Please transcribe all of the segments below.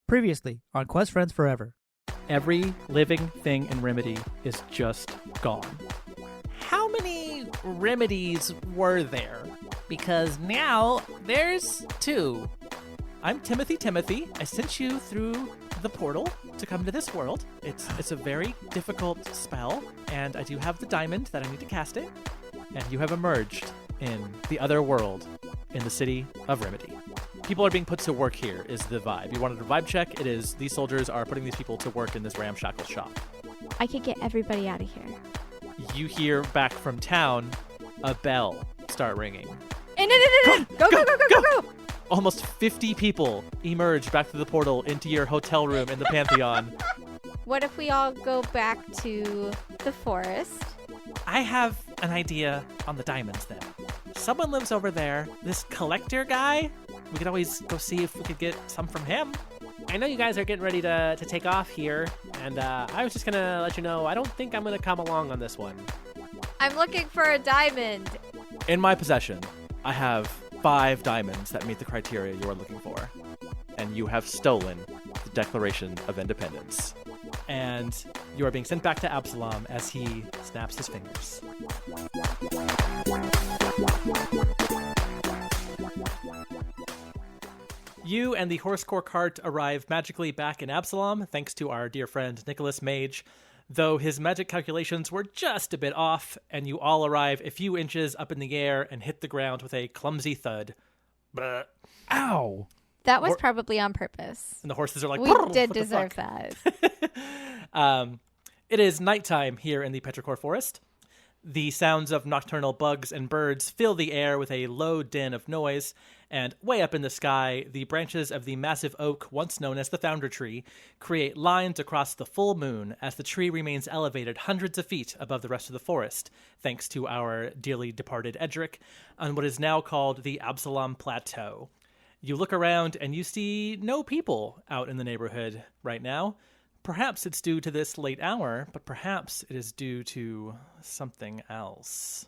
Previously on Quest Friends Forever. Every living thing in Remedy is just gone. How many remedies were there? Because now there's 2. I'm Timothy. I sent you through the portal to come to this world. It's a very difficult spell, and I do have the diamond that I need to cast it. And you have emerged in the other world in the city of Remedy. People are being put to work here is the vibe. You wanted a vibe check? It is these soldiers are putting these people to work in this ramshackle shop. I could get everybody out of here. You hear back from town a bell start ringing. No. Go. Almost 50 people emerge back through the portal into your hotel room in the Pantheon. What if we all go back to the forest? I have an idea on the diamonds then. Someone lives over there. This collector guy, we could always go see if we could get some from him. I know you guys are getting ready to take off here, and I was just going to let you know, I don't think I'm going to come along on this one. I'm looking for a diamond. In my possession, I have 5 diamonds that meet the criteria you are looking for. And you have stolen the Declaration of Independence. And you are being sent back to Absalom as he snaps his fingers. You and the horsecore cart arrive magically back in Absalom, thanks to our dear friend Nicholas Mage, though his magic calculations were just a bit off, and you all arrive a few inches up in the air and hit the ground with a clumsy thud. Blah. Ow! That was probably on purpose. And the horses are like, we did deserve that. It is nighttime here in the Petrichor Forest. The sounds of nocturnal bugs and birds fill the air with a low din of noise, and way up in the sky, the branches of the massive oak, once known as the Founder Tree, create lines across the full moon as the tree remains elevated hundreds of feet above the rest of the forest, thanks to our dearly departed Edric, on what is now called the Absalom Plateau. You look around and you see no people out in the neighborhood right now. Perhaps it's due to this late hour, but perhaps it is due to something else.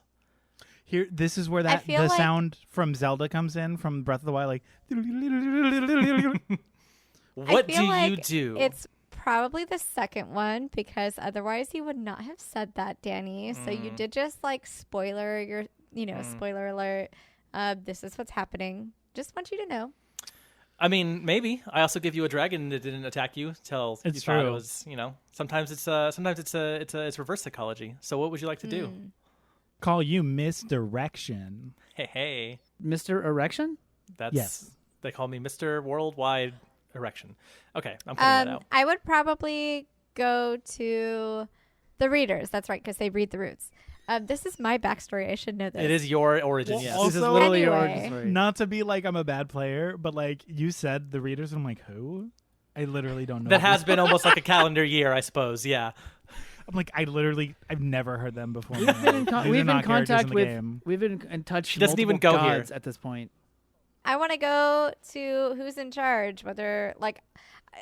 Here, this is where the sound from Zelda comes in, from Breath of the Wild, like. What do you do? It's probably the second one, because otherwise you would not have said that, Danny. So you did just spoiler spoiler alert. This is what's happening. Just want you to know. I mean, maybe. I also give you a dragon that didn't attack you till you thought it was, sometimes it's reverse psychology. So what would you like to do? Call you misdirection. Hey. Mr. Erection? Yes. They call me Mr. Worldwide Erection. Okay, I'm cutting that out. I would probably go to the readers. That's right, because they read the roots. This is my backstory. I should know this. It is your origin, well, yes. Also, this is literally your origin story. Not to be like I'm a bad player, but you said the readers, and I'm like, who? I literally don't know. That has been almost like a calendar year, I suppose, yeah. I'm like, I've never heard them before. We've been in contact with, game. we've been in touch She doesn't even go gods here at this point. I want to go to who's in charge, whether,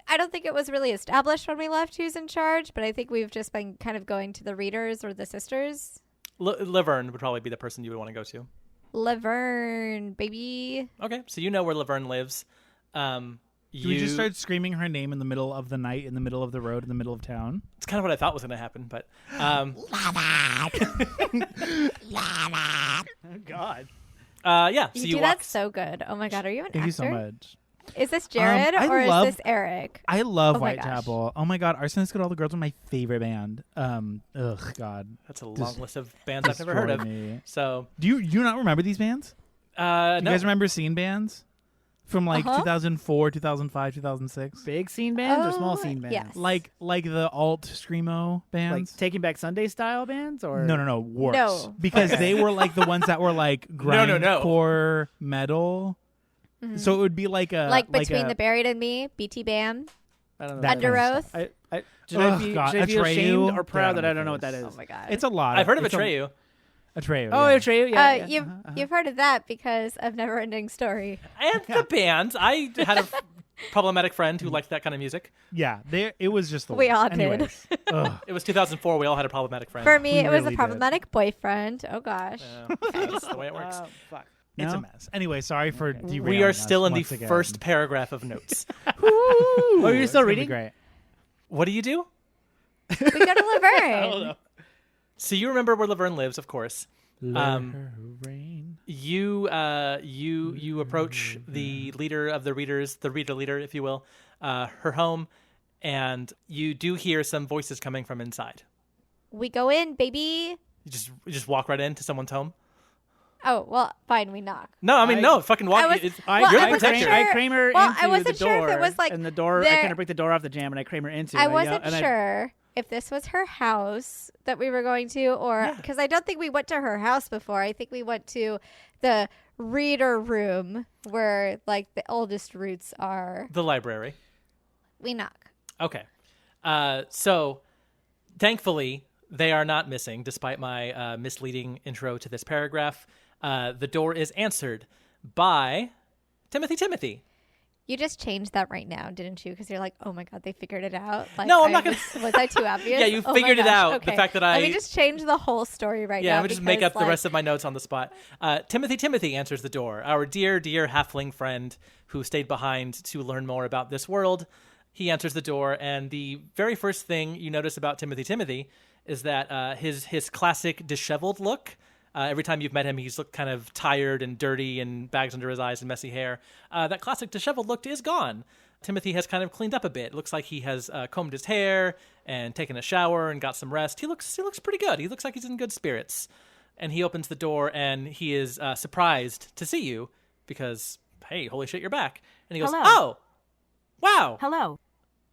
I don't think it was really established when we left who's in charge, but I think we've just been kind of going to the readers or the sisters. Laverne would probably be the person you would want to go to. Laverne, baby. Okay, so you know where Laverne lives. We just started screaming her name in the middle of the night, in the middle of the road, in the middle of town. It's kind of what I thought was going to happen, but... Lava! Oh, God. Yeah, so you do that so good. Oh, my God. Are you an actor? Thank you so much. Is this Jared or is this Eric? I love Whitechapel. Oh, my God. Arsenic Good All the Girls are my favorite band. Ugh, God. That's a long list of bands I've never heard of. So, do you not remember these bands? No. You guys remember scene bands? From 2004, 2005, 2006. Big scene bands or small scene bands? Yes. Like the alt screamo bands. Like Taking Back Sunday style bands, or no, worse. No. Because they were the ones that were grindcore metal. Mm-hmm. So it would be Between the Buried and Me, BT Bam, I don't know. Under Oath. Should I feel ashamed or proud that I don't know what that is? Oh my God. It's a lot. I've heard of Atreyu. Atreyu. Oh, yeah. Atreyu. Yeah. You've heard of that because of Never Ending Story. And the band. I had a problematic friend who liked that kind of music. Yeah, it was just the We all Anyways. did. It was 2004. We all had a problematic friend. For me, We it was really a problematic boyfriend. Oh gosh. That's the way it works. Fuck. It's a mess. Anyway, sorry for derailing We are us still in the once again. first paragraph of notes. Oh, you're still It's gonna be reading? great. What do you do? We go to Laverne. So you remember where Laverne lives, of course. Rain. You approach the leader of the readers, the reader leader, if you will, her home, and you do hear some voices coming from inside. We go in, baby. You just walk right into someone's home. Oh, well, fine, we knock. No, I mean no, fucking walk. I was- it's- Well, you're I the wasn't protector. sure. I crane her Well, into I wasn't the sure door, if it was, like, and the door. I there- kind of break the door off the jam, and I crane her into. I and wasn't yell- and sure if this was her house that we were going to, or because I don't think we went to her house before. I think we went to the reader room where like the oldest roots are. The library. We knock. Okay. So thankfully they are not missing, despite my misleading intro to this paragraph. The door is answered by Timothy. You just changed that right now, didn't you? Because you're like, oh my god, they figured it out. Like, No, I'm not gonna- Was I too obvious? Yeah, you Oh my figured it gosh, out. The okay. fact that Let I- me just change the whole story right now. Yeah, I'm gonna just make because, up the rest of my notes on the spot. Timothy answers the door. Our dear halfling friend who stayed behind to learn more about this world. He answers the door, and the very first thing you notice about Timothy is that his classic disheveled look. Every time you've met him, he's looked kind of tired and dirty and bags under his eyes and messy hair. That classic disheveled look is gone. Timothy has kind of cleaned up a bit. It looks like he has combed his hair and taken a shower and got some rest. He looks pretty good. He looks like he's in good spirits. And he opens the door, and he is surprised to see you because, hey, holy shit, you're back. And he goes, Hello. oh, wow.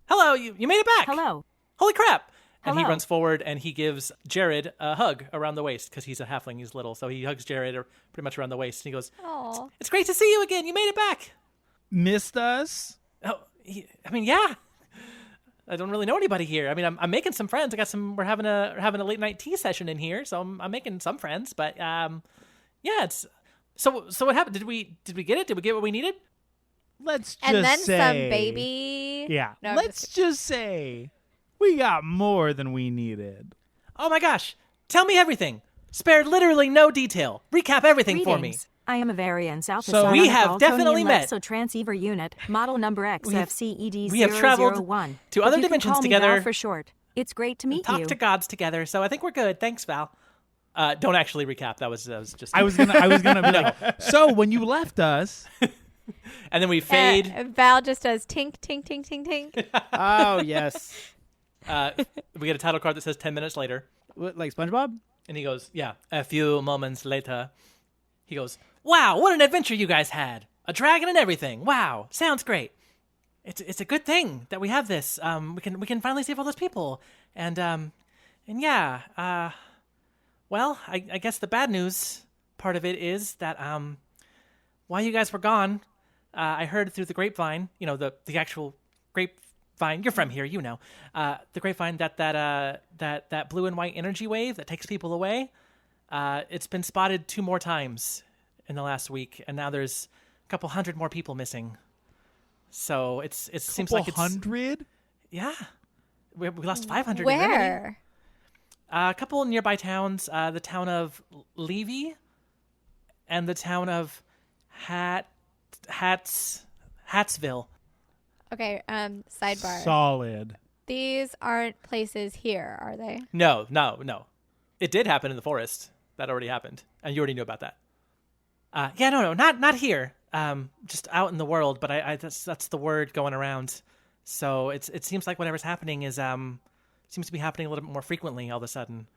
Hello. You made it back. Hello. Holy crap. And he Hello. runs forward and he gives Jared a hug around the waist because he's a halfling, he's little. So he hugs Jared pretty much around the waist. And he goes, Aw. it's great to see you again. You made it back. Missed us? Oh, yeah. I don't really know anybody here. I mean, I'm making some friends. We're having a late night tea session in here, so I'm making some friends. But yeah, it's so what happened? Did we get it? Did we get what we needed? Let's just And then say, some, baby. Yeah. No, I'm Let's just say we got more than we needed. Oh my gosh! Tell me everything. Spared literally no detail. Recap everything for me. Greetings. I am a variance Alpha So we Psionic have definitely Falconian met. Lexo Transceiver Unit, model number XFCED we have traveled 001. to But other you can dimensions call me together. Val for short. It's great to meet Talk you. to gods together, so I think we're good. Thanks, Val. Don't actually recap. That was just. I was gonna be like, so when you left us, And then we fade. Val just does tink, tink, tink, tink, tink. Oh yes. We get a title card that says 10 minutes later. What, like SpongeBob? And he goes, yeah, a few moments later. He goes, wow, what an adventure you guys had. A dragon and everything. Wow, sounds great. It's a good thing that we have this. We can finally save all those people. And yeah, well, I guess the bad news part of it is that while you guys were gone, I heard through the grapevine, the actual grapevine. You're from here, the grapevine that blue and white energy wave that takes people away. It's been spotted 2 more times in the last week, and now there's a couple hundred more people missing. So it seems like it's 100? yeah. We lost 500. in Remedy. Where? A couple nearby towns, the town of Levy and the town of Hattsville. Okay, sidebar. Solid. These aren't places here, are they? No. It did happen in the forest. That already happened, and you already knew about that. Yeah, no, not here. Just out in the world. But I that's the word going around. So it seems like whatever's happening is seems to be happening a little bit more frequently all of a sudden.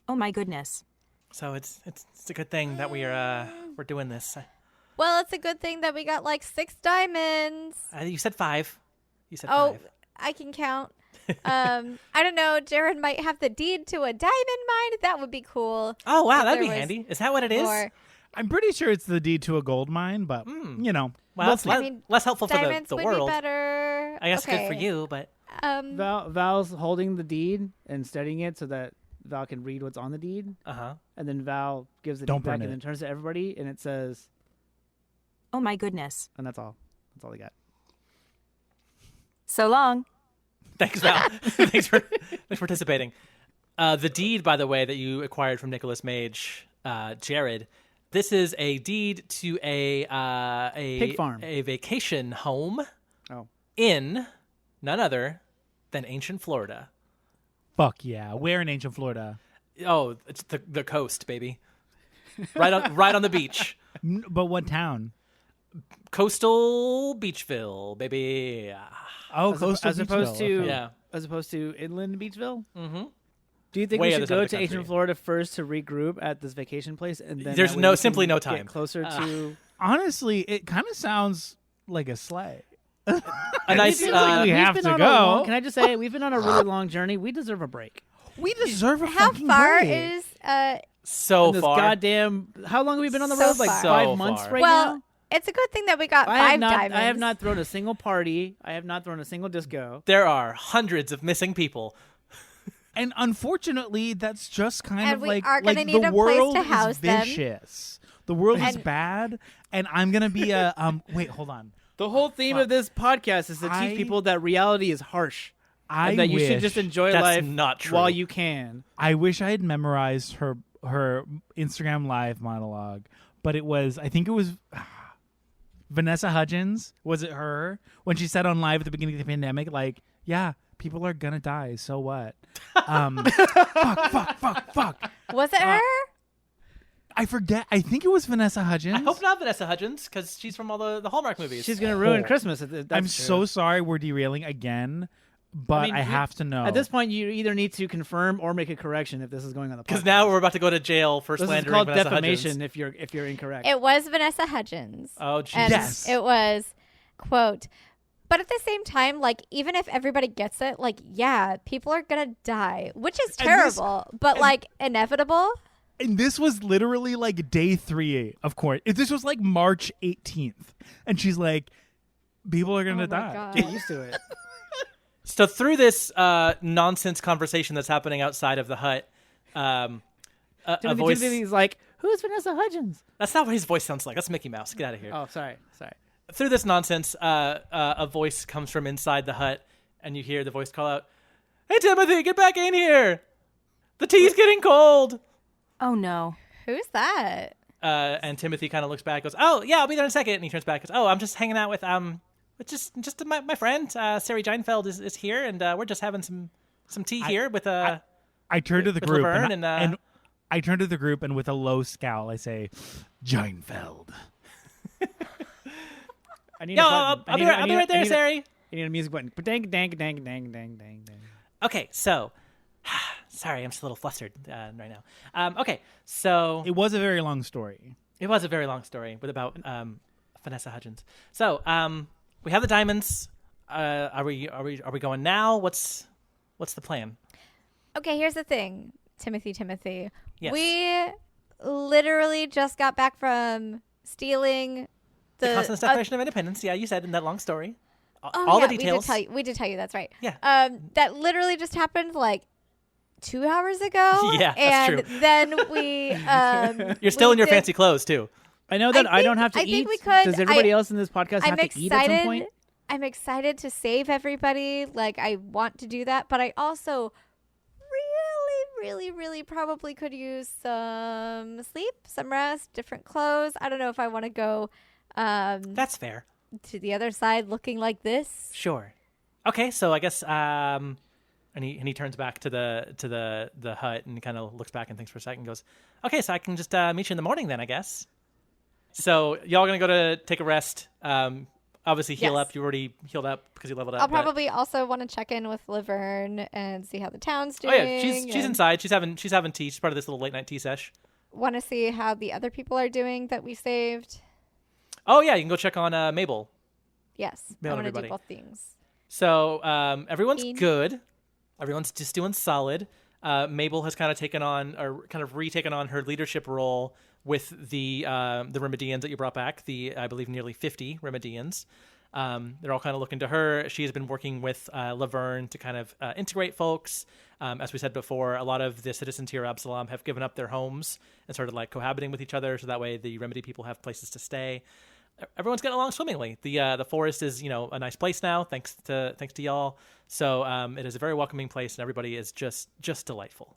Oh my goodness. So it's a good thing that we're doing this. Well, it's a good thing that we got like 6 diamonds. You said 5. You said Oh, 5. I can count. I don't know. Jared might have the deed to a diamond mine. That would be cool. Oh wow, if that'd there be was handy. Is that what it is? more. I'm pretty sure it's the deed to a gold mine, but Well, let's that's I mean, less helpful for Diamonds the would world. be better. I guess good for Okay. you, but Val's holding the deed and studying it so that Val can read what's on the deed, and then Val gives the Don't deed back burn and it. then turns to everybody, and it says, Oh my goodness. and that's all. That's all they got. So long. thanks, Val. thanks for participating. The deed, by the way, that you acquired from Nicholas Mage, Jared, This is a deed to a Pig farm. a vacation home Oh. in none other than ancient Florida. Fuck yeah. Where in ancient Florida? Oh, it's the coast, baby. Right on the beach. But what town? Coastal Beachville, baby. Oh, coastal As opposed Beachville. to Okay. Yeah. as opposed to inland Beachville. Mm-hmm. Do you think Way we other should side go of the to ancient country. Florida first to regroup at this vacation place, and then There's that way we simply can no get time. closer to? Honestly, it kind of sounds like a sleigh. A nice. seems like we We've have been to on go. a long, can I just say we've been on a really long journey. We deserve a break. We deserve a How fucking far break. is So This far. goddamn. How long have we been on the So road? Like far. 5 So months far. right well, now. it's a good thing that we got I five have not. diamonds. I have not thrown a single party. I have not thrown a single disco. There are hundreds of missing people. And unfortunately, that's just kind And of we like are gonna like need the a place world to house is them. vicious. The world is And- bad, and I'm gonna be a wait, hold on. The whole theme of this podcast is to I- teach people that reality is harsh. I and that you wish, should just enjoy That's life not true. while you can. I wish I had memorized her Instagram live monologue, but I think it was Vanessa Hudgens. Was it her when she said on live at the beginning of the pandemic, like, yeah, people are gonna die, so what? Fuck. Was it her? I forget. I think it was Vanessa Hudgens. I hope not Vanessa Hudgens, because she's from all the Hallmark movies. She's gonna ruin Oh. Christmas. That's I'm true. so sorry we're derailing again, but mean, I have to know. At this point, you either need to confirm or make a correction if this is going on the podcast. Because now we're about to go to jail for this is slandering called Vanessa defamation Hudgens. if you're incorrect. It was Vanessa Hudgens. Oh, And Jesus. Yes. it was, quote, but at the same time, like, even if everybody gets it, like, yeah, people are going to die, which is And this- terrible, but, like, inevitable. And this was literally like day 3 of court. This was like March 18th, and she's like, "People are gonna Oh my die." God. Get used to it. So through this nonsense conversation that's happening outside of the hut, a voice... Timothy's like, who's Vanessa Hudgens? That's not what his voice sounds like. That's Mickey Mouse. Get out of here. Oh, sorry. Through this nonsense, a voice comes from inside the hut, and you hear the voice call out, "Hey, Timothy, get back in here! The tea's getting cold!" Oh no. Who's that? And Timothy kind of looks back, goes, "Oh, yeah, I'll be there in a second." And he turns back, goes, "Oh, I'm just hanging out with just my friend, Sari Jeinfeld is here, and we're just having some tea here with I turn to the with group Laverne and, and, I turn to the group and with a low scowl I say, "Jeinfeld." I need Yo, a button. I'll be right there, Sari." I need a music button. Dang, dang, dang, dang, dang, dang, dang. Okay, so sorry, I'm just a little flustered right now. Okay, so It was a very long story. it was a very long story with about Vanessa Hudgens. So we have the diamonds. Are we going now? What's the plan? Okay, here's the thing, Timothy. Yes. We literally just got back from stealing The Constant Declaration of Independence. Yeah, you said in that long story. Oh, All yeah, the details. We did tell you. That's right. Yeah. That literally just happened like 2 hours ago. Yeah, that's and true. then we. You're still we in your did- fancy clothes too. I know that I don't have to I eat. think we could. Does everybody else in this podcast I'm have to eat at some point? I'm excited to save everybody. Like, I want to do that, but I also really probably could use some sleep, some rest, different clothes. I don't know if I want to go That's fair. to the other side looking like this. Sure. Okay, so I guess and he turns back to the hut and kind of looks back and thinks for a second and goes, "Okay, so I can just meet you in the morning then, I guess." So y'all gonna go to take a rest. Obviously heal Yes. up. You already healed up because you leveled up. I'll but- probably also want to check in with Laverne and see how the town's Oh doing. yeah, she's inside. She's having tea. She's part of this little late night tea sesh. Want to see how the other people are doing that we saved. Oh yeah, you can go check on Mabel. Yes, Mail I want to everybody. do both things. So everyone's Mean. good. Everyone's just doing solid. Mabel has kind of retaken on her leadership role with the Remedians that you brought back. I believe nearly 50 Remedians. They're all kind of looking to her. She has been working with Laverne to kind of integrate folks. As we said before, a lot of the citizens here at Absalom have given up their homes and started like cohabiting with each other, so that way the Remedy people have places to stay. Everyone's getting along swimmingly. The forest is a nice place now, thanks to y'all. So it is a very welcoming place, and everybody is just delightful.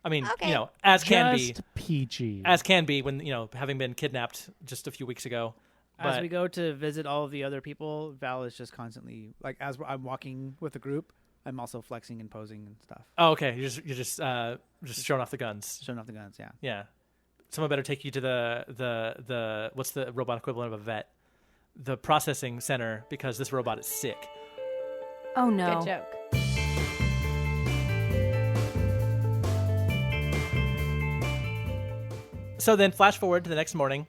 I mean, Okay. as can be. Just peachy. As can be when, having been kidnapped just a few weeks ago. As But we go to visit all of the other people, Val is just constantly like, I'm walking with the group, I'm also flexing and posing and stuff, oh, okay, you're just showing off the guns. showing off the guns. Yeah. Yeah. Someone better take you to the what's the robot equivalent of a vet? The processing center, because this robot is sick. Oh no. Good joke. So then flash forward to the next morning.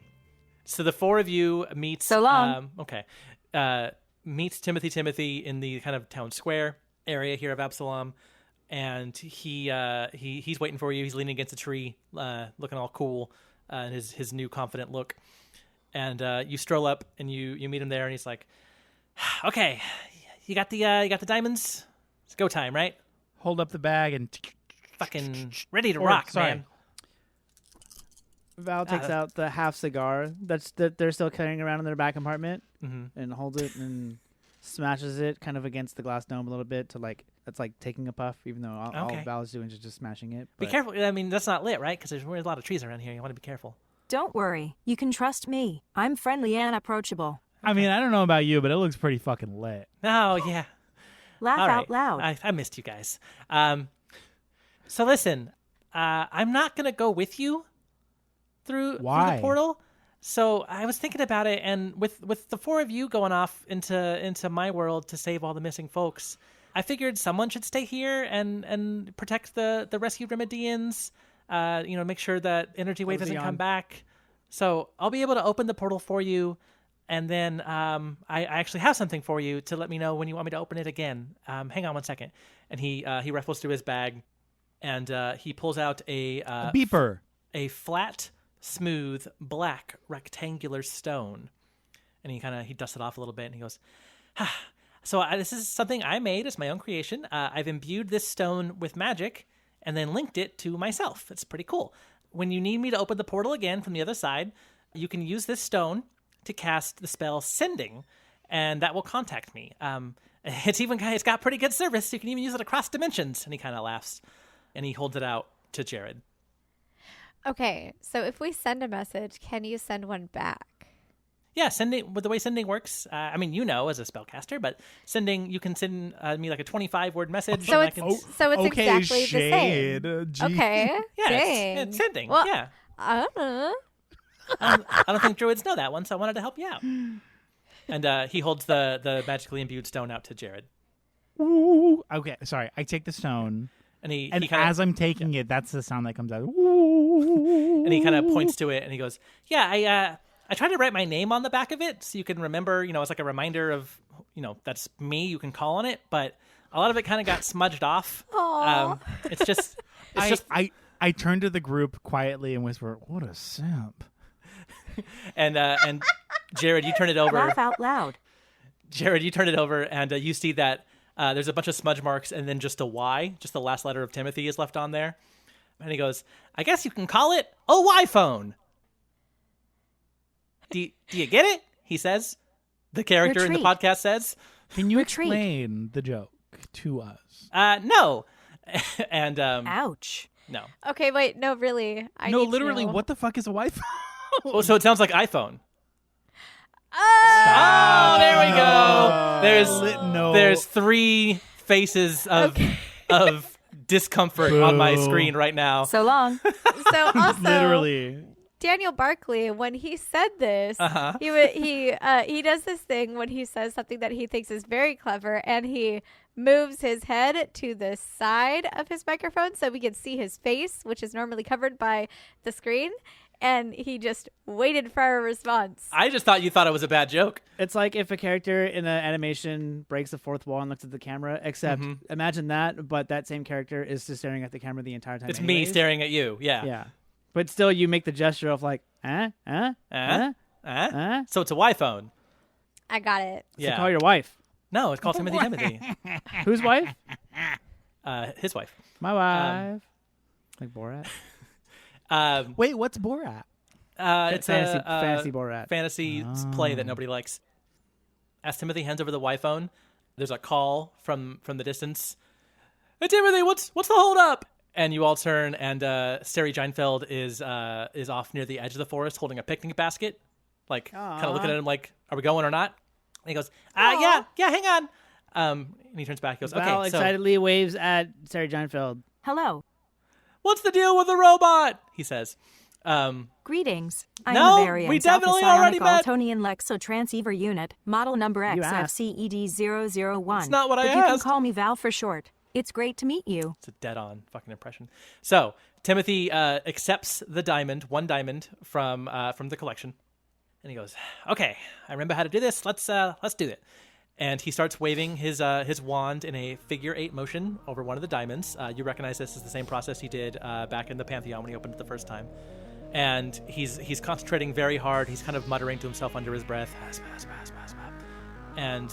So the four of you meet. So long. Meets Timothy in the kind of town square area here of Absalom, and he's waiting for you. He's leaning against a tree, looking all cool, in his new confident look. And you stroll up and you meet him there, and he's like, "Okay, you got the diamonds. It's go time, right? Hold up the bag and Fucking ready to Or, rock, sorry. man." Val takes out the half cigar that they're still carrying around in their back compartment and holds it and smashes it kind of against the glass dome a little bit to like it's like taking a puff, even though all Okay. Val is doing is just smashing it. Be but- careful. I mean, that's not lit, right? Because there's a lot of trees around here. You want to be careful. Don't worry. You can trust me. I'm friendly and approachable. I mean, I don't know about you, but it looks pretty fucking lit. Oh yeah. Laugh All right. out loud. I missed you guys. So listen, I'm not gonna go with you through Why? the portal. So I was thinking about it, and with the four of you going off into my world to save all the missing folks, I figured someone should stay here and protect the rescued Remedians. Make sure that Energy Wave doesn't come back. So I'll be able to open the portal for you, and then I actually have something for you to let me know when you want me to open it again. Hang on one second. And he ruffles through his bag, and he pulls out a Beeper. a flat, smooth, black, rectangular stone. And he dusts it off a little bit, and he goes, So this is something I made as my own creation. I've imbued this stone with magic and then linked it to myself. It's pretty cool. When you need me to open the portal again from the other side, you can use this stone to cast the spell Sending, and that will contact me. It's got pretty good service. You can even use it across dimensions. And he kind of laughs, and he holds it out to Jared. Okay, so if we send a message, can you send one back? Yeah, sending. With the way sending works, as a spellcaster, but sending, you can send me like a 25-word message. So and it's I can, so it's Okay, exactly shade. the same. Gee. Okay. yeah, Dang. it's sending. Well, Yeah, I don't know. I don't think druids know that one, so I wanted to help you out. And he holds the magically imbued stone out to Jared, Ooh. Okay, sorry. I take the stone, and he and kind as of I'm taking it, that's the sound that comes out. Ooh. and he kind of points to it, and he goes, "Yeah, I tried to write my name on the back of it so you can remember. It's like a reminder of that's me. You can call on it, but a lot of it kind of got smudged off. Aw. It's just." It's just I turn to the group quietly and whisper, "What a simp!" and Jared, you turn it over. Laugh out loud. Jared, you turn it over, and you see that there's a bunch of smudge marks, and then just a Y, just the last letter of Timothy is left on there. And he goes, "I guess you can call it a Y-phone." Do you get it? He says. The character in the Retreat. podcast says. Can you Retreat. explain the joke to us? No. And Ouch. no. Okay, wait, no, really. I No, need to literally, know. what the fuck is a Wi-Fi? Oh, so it sounds like iPhone. Oh, Oh, there we go. No. There's three faces of discomfort on my Boo. screen right now. So long. so also Literally. Daniel Barkley, when he said this, Uh-huh. he does this thing when he says something that he thinks is very clever, and he moves his head to the side of his microphone so we can see his face, which is normally covered by the screen. And he just waited for our response. I just thought you thought it was a bad joke. It's like if a character in an animation breaks the fourth wall and looks at the camera, except imagine that, but that same character is just staring at the camera the entire time. It's me anyways. staring at you. Yeah. Yeah. But still, you make the gesture of like, So it's a Y-phone. I got it. So Yeah. call your wife. No, it's called Timothy. Whose wife? His wife. My wife. Like Borat. Wait, what's Borat? It's fantasy a Borat. fantasy play that nobody likes. As Timothy hands over the Y-phone, there's a call from the distance. "Hey Timothy, what's the hold up?" And you all turn, and Sari Jeinfeld is off near the edge of the forest holding a picnic basket, like kind of looking at him like, are we going or not? And he goes, yeah, hang on. And he turns back, he goes, Val okay, so excitedly waves at Sari Jeinfeld. Hello. what's the deal with the robot? He says. Greetings. I No, am a variant we definitely already met. Altonian Lexotransceiver unit, model number You asked. XFCED001. It's not what I but you can asked. call me Val for short. It's great to meet you. It's a dead-on fucking impression. So Timothy accepts the diamond, one diamond from the collection, and he goes, "Okay, I remember how to do this. Let's do it." And he starts waving his wand in a figure 8 motion over one of the diamonds. You recognize this as the same process he did back in the Pantheon when he opened it the first time. And he's concentrating very hard. He's kind of muttering to himself under his breath. And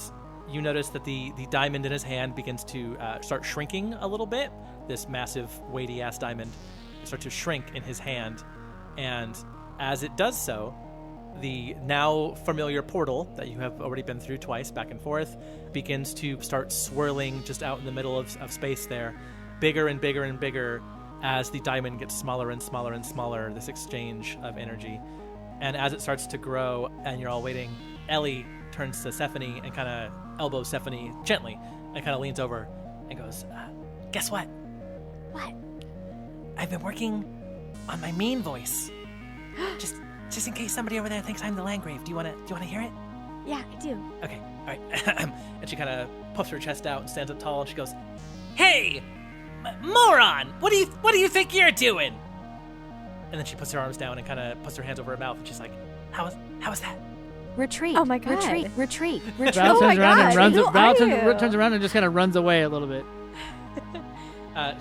you notice that the diamond in his hand begins to start shrinking a little bit. This massive, weighty-ass diamond starts to shrink in his hand. And as it does so, the now familiar portal that you have already been through twice, back and forth, begins to start swirling just out in the middle of space there, bigger and bigger and bigger as the diamond gets smaller and smaller and smaller, this exchange of energy. And as it starts to grow and you're all waiting, Ellie turns to Stephanie and kind of elbows Stephanie gently and kind of leans over and goes, guess what? What? I've been working on my mean voice. Just in case somebody over there thinks I'm the Landgrave. Do you want to hear it? Yeah, I do. Okay, all right. And she kind of puffs her chest out and stands up tall and she goes, "Hey, moron! What do you think you're doing?" And then she puts her arms down and kind of puts her hands over her mouth and she's like, "How was that?" Retreat. Oh my God. Retreat. Retreat. Retreat. Val Oh my turns around and God, runs. who Val are turns you? around and just kind of runs away a little bit.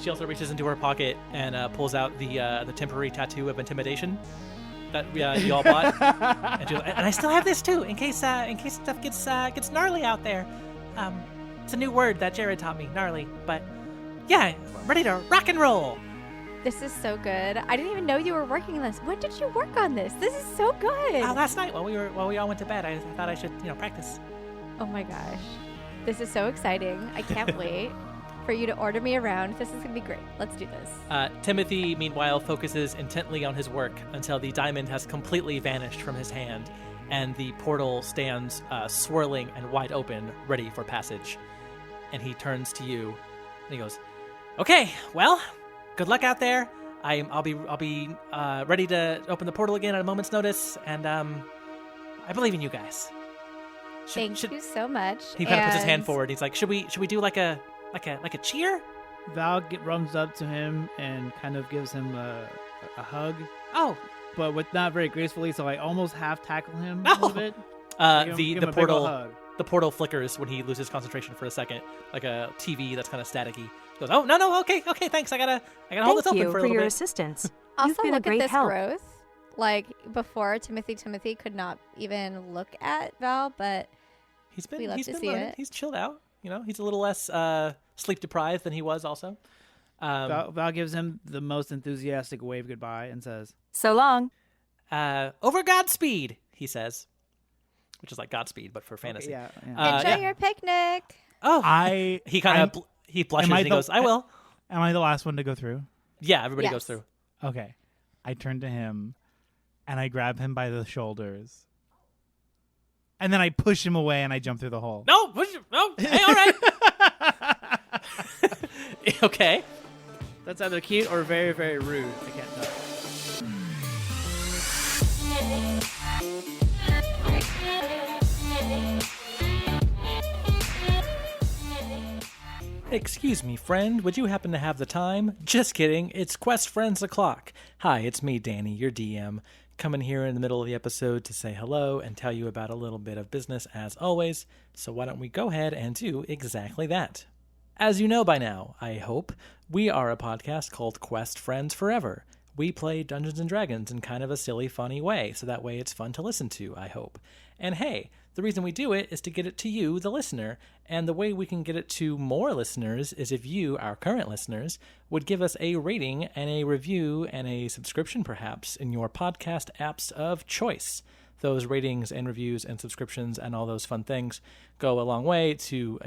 She also reaches into her pocket and pulls out the temporary tattoo of intimidation that you all bought. And I still have this too, in case stuff gets gnarly out there. It's a new word that Jared taught me, gnarly. But yeah, ready to rock and roll. This is so good. I didn't even know you were working on this. When did you work on this? This is so good. Last night while we all went to bed, I thought I should practice. Oh my gosh. This is so exciting. I can't wait for you to order me around. This is going to be great. Let's do this. Timothy, meanwhile, focuses intently on his work until the diamond has completely vanished from his hand, and the portal stands swirling and wide open, ready for passage. And he turns to you, and he goes, "Okay, well, good luck out there. I'll be ready to open the portal again at a moment's notice, and I believe in you guys." Thank you so much. He kind of puts his hand forward. He's like, "Should we do like a cheer?" Val runs up to him and kind of gives him a hug, Oh, but with not very gracefully. So I almost half tackle him a Oh. little bit. Give him a big ol' hug. the portal flickers when he loses concentration for a second, like a TV that's kind of staticky. He goes, "Oh no, okay, thanks. I gotta hold this Thank open you for a for little your bit." assistance. Also, You've been a look at great this help. growth. Like, before, Timothy could not even look at Val, but We love he's to been see learning. it. He's chilled out. He's a little less sleep deprived than he was also. Val gives him the most enthusiastic wave goodbye and says, So long. Over Godspeed, he says, which is like Godspeed but for fantasy. "Yeah." enjoy yeah. your picnic. Oh, he kind I'm- of he blushes Am I and he the- goes, "I will." Am I the last one to go through? Yeah, everybody Yes. goes through. Okay. I turn to him and I grab him by the shoulders. And then I push him away and I jump through the hole. No, hey, all right. Okay. That's either cute or very, very rude. I can't tell. Excuse me, friend. Would you happen to have the time? Just kidding. It's Quest Friends O'Clock. Hi, it's me, Danny, your DM, coming here in the middle of the episode to say hello and tell you about a little bit of business as always. So why don't we go ahead and do exactly that? As you know by now, I hope, we are a podcast called Quest Friends Forever. We play Dungeons & Dragons in kind of a silly, funny way, so that way it's fun to listen to, I hope. And hey, the reason we do it is to get it to you, the listener, and the way we can get it to more listeners is if you, our current listeners, would give us a rating and a review and a subscription perhaps in your podcast apps of choice. Those ratings and reviews and subscriptions and all those fun things go a long way to,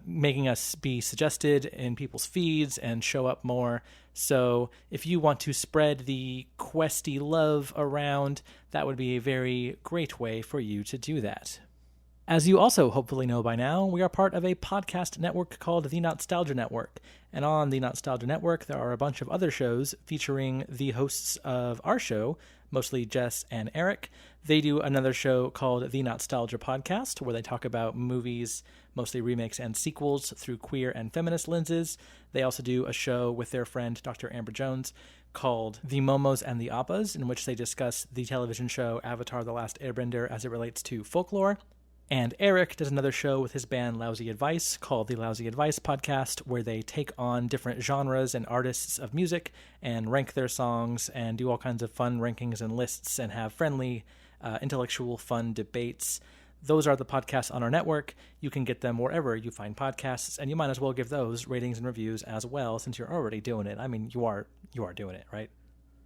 making us be suggested in people's feeds and show up more. So if you want to spread the questy love around, that would be a very great way for you to do that. As you also hopefully know by now, we are part of a podcast network called the Nostalgia Network. And on the Nostalgia Network, there are a bunch of other shows featuring the hosts of our show, mostly Jess and Eric. They do another show called the Nostalgia Podcast, where they talk about movies, mostly remakes and sequels, through queer and feminist lenses. They also do a show with their friend Dr. Amber Jones called The Momos and the Appas, in which they discuss the television show Avatar: The Last Airbender as it relates to folklore. And Eric does another show with his band Lousy Advice called the Lousy Advice Podcast, where they take on different genres and artists of music and rank their songs and do all kinds of fun rankings and lists and have friendly, intellectual, fun debates. Those are the podcasts on our network. You can get them wherever you find podcasts, and you might as well give those ratings and reviews as well, since you're already doing it. I mean, you are doing it, right?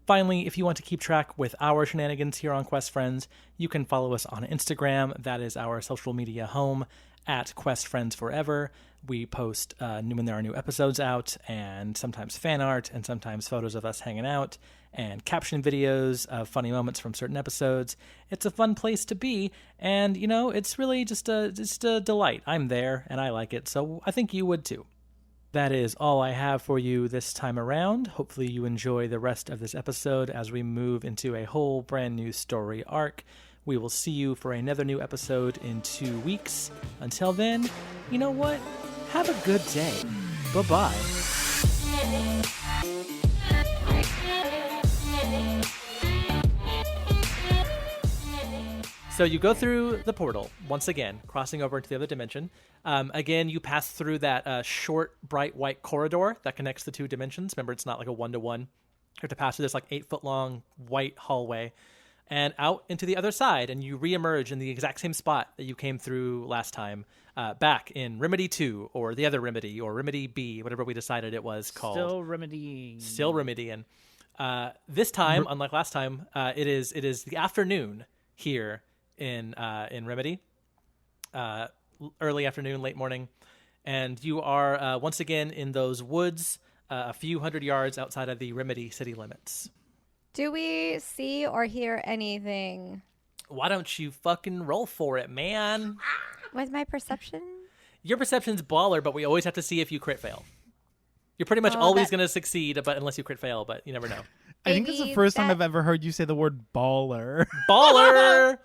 Finally, if you want to keep track with our shenanigans here on Quest Friends, you can follow us on Instagram. That is our social media home, at Quest Friends Forever. We post when there are new episodes out, and sometimes fan art, and sometimes photos of us hanging out, and caption videos of funny moments from certain episodes. It's a fun place to be, and, it's really just a delight. I'm there, and I like it, so I think you would too. That is all I have for you this time around. Hopefully you enjoy the rest of this episode as we move into a whole brand new story arc. We will see you for another new episode in 2 weeks. Until then, you know what? Have a good day. Bye-bye. So you go through the portal, once again, crossing over into the other dimension. Again, you pass through that short, bright white corridor that connects the two dimensions. Remember, it's not like a one-to-one. You have to pass through this 8-foot-long white hallway and out into the other side, and you reemerge in the exact same spot that you came through last time, back in Remedy 2, or the other Remedy, or Remedy B, whatever we decided it was called. Still remedying. Still Remedian. This time, unlike last time, it is the afternoon here in Remedy, early afternoon, late morning, and you are once again in those woods, a few hundred yards outside of the Remedy city limits. Do we see or hear anything? Why don't you fucking roll for it, man? With my perception? Your perception's baller, but we always have to see if you crit fail. You're pretty much always going to succeed, but unless you crit fail, but you never know. I think it's the first time I've ever heard you say the word baller. Baller!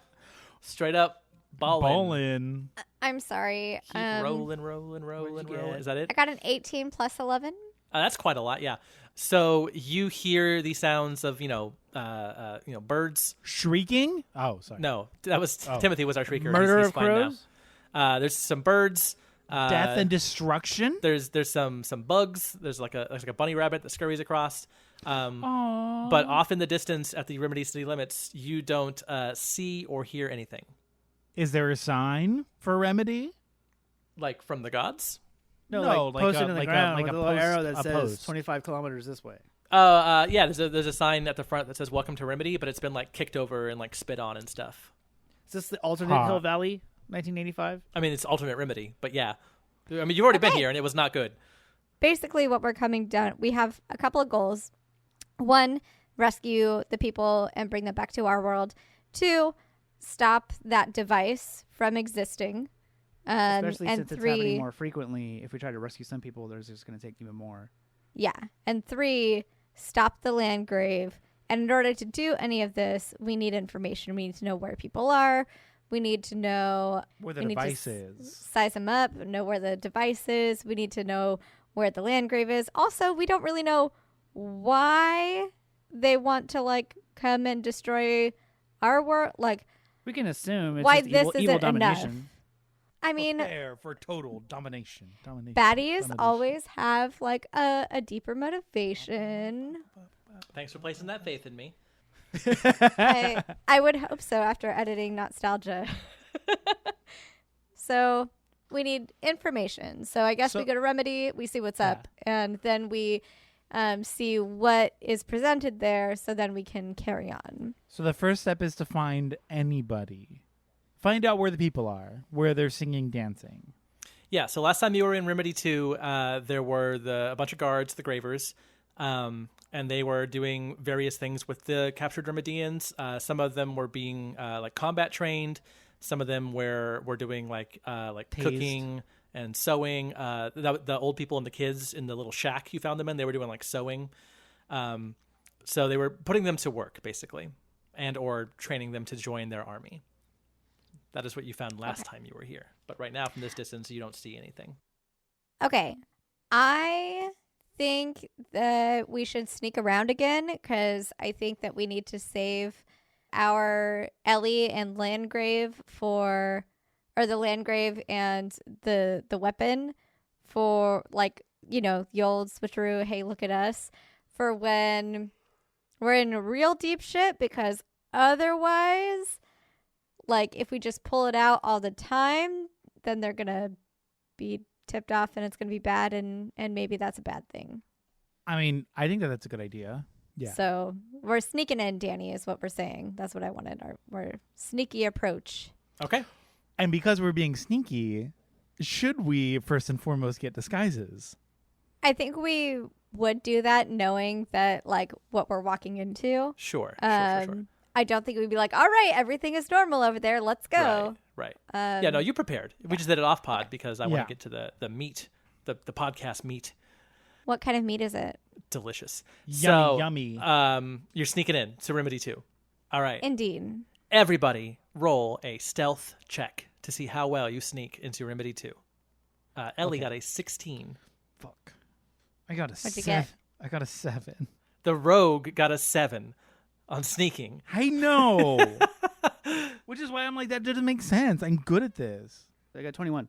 Straight up ballin'. Ballin'. I'm sorry. Keep rolling. Is that it? I got an 18 plus 11. That's quite a lot, yeah. So you hear the sounds of, birds. Shrieking? Oh, sorry. No, that was Timothy was our shrieker. Murder He's of fine crows? now. There's some birds. Death and destruction? There's some bugs. There's like a bunny rabbit that scurries across. But off in the distance at the Remedy city limits, you don't see or hear anything. Is there a sign for Remedy? Like from the gods? No, like posted in the ground like with a a little post- arrow that a says post. 25 kilometers this way. Yeah. There's a sign at the front that says "Welcome to Remedy," but it's been kicked over and spit on and stuff. Is this the alternate Hill Valley, 1985? I mean, it's alternate Remedy, but yeah. I mean, you've already been here and it was not good. Basically, what we're coming down, we have a couple of goals. 1, rescue the people and bring them back to our world. 2, stop that device from existing. Especially and since 3, it's happening more frequently. If we try to rescue some people, there's just going to take even more. Yeah. And 3, stop the Landgrave. And in order to do any of this, we need information. We need to know where people are. We need to know Where the we need to device is. size them up, know where the device is. We need to know where the Landgrave is. Also, we don't really know why they want to come and destroy our world. We can assume it's Why just this evil isn't domination. enough. I mean, Prepare for total domination. baddies always have a deeper motivation. Thanks for placing that faith in me. I would hope so after editing Nostalgia. So we need information. So I guess we go to Remedy, we see what's up, and then we see what is presented there, so then we can carry on. So the first step is to find anybody. Find out where the people are, where they're singing, dancing. Yeah, so last time you were in Remedy 2, there were a bunch of guards, the Gravers. And they were doing various things with the captured Remedians. Some of them were being like combat trained. Some of them were doing like Tased. cooking and sewing. The old people and the kids in the little shack you found them in, they were doing like sewing. So they were putting them to work basically, and or training them to join their army. That is what you found last time you were here. But right now, from this distance, you don't see anything. Okay. I think that we should sneak around again because I think that we need to save our Ellie and Landgrave or the Landgrave and the weapon for, like, you know, the old switcheroo, hey, look at us, for when we're in real deep shit, because otherwise, like, if we just pull it out all the time, then they're gonna be tipped off and it's gonna be bad, and maybe that's a bad thing. I mean, I think that's a good idea. Yeah. So we're sneaking in, Danny, is what we're saying. That's what I wanted. Our sneaky approach. Okay. And because we're being sneaky, should we first and foremost get disguises? I think we would do that knowing that, like, what we're walking into. Sure. I don't think we'd be like, all right, everything is normal over there. Let's go. Right. Yeah, no, you prepared. We just did it off pod because I want Yeah. to get to the meat, the podcast meat. What kind of meat is it? Delicious. Yummy. You're sneaking in to Remedy 2. All right. Indeed. Everybody roll a stealth check to see how well you sneak into Remedy 2. Ellie got a 16. Fuck. I got a What'd you 7. get? I got a 7. The rogue got a 7 on sneaking. I know. Which is why I'm like, that doesn't make sense. I'm good at this. I got 21.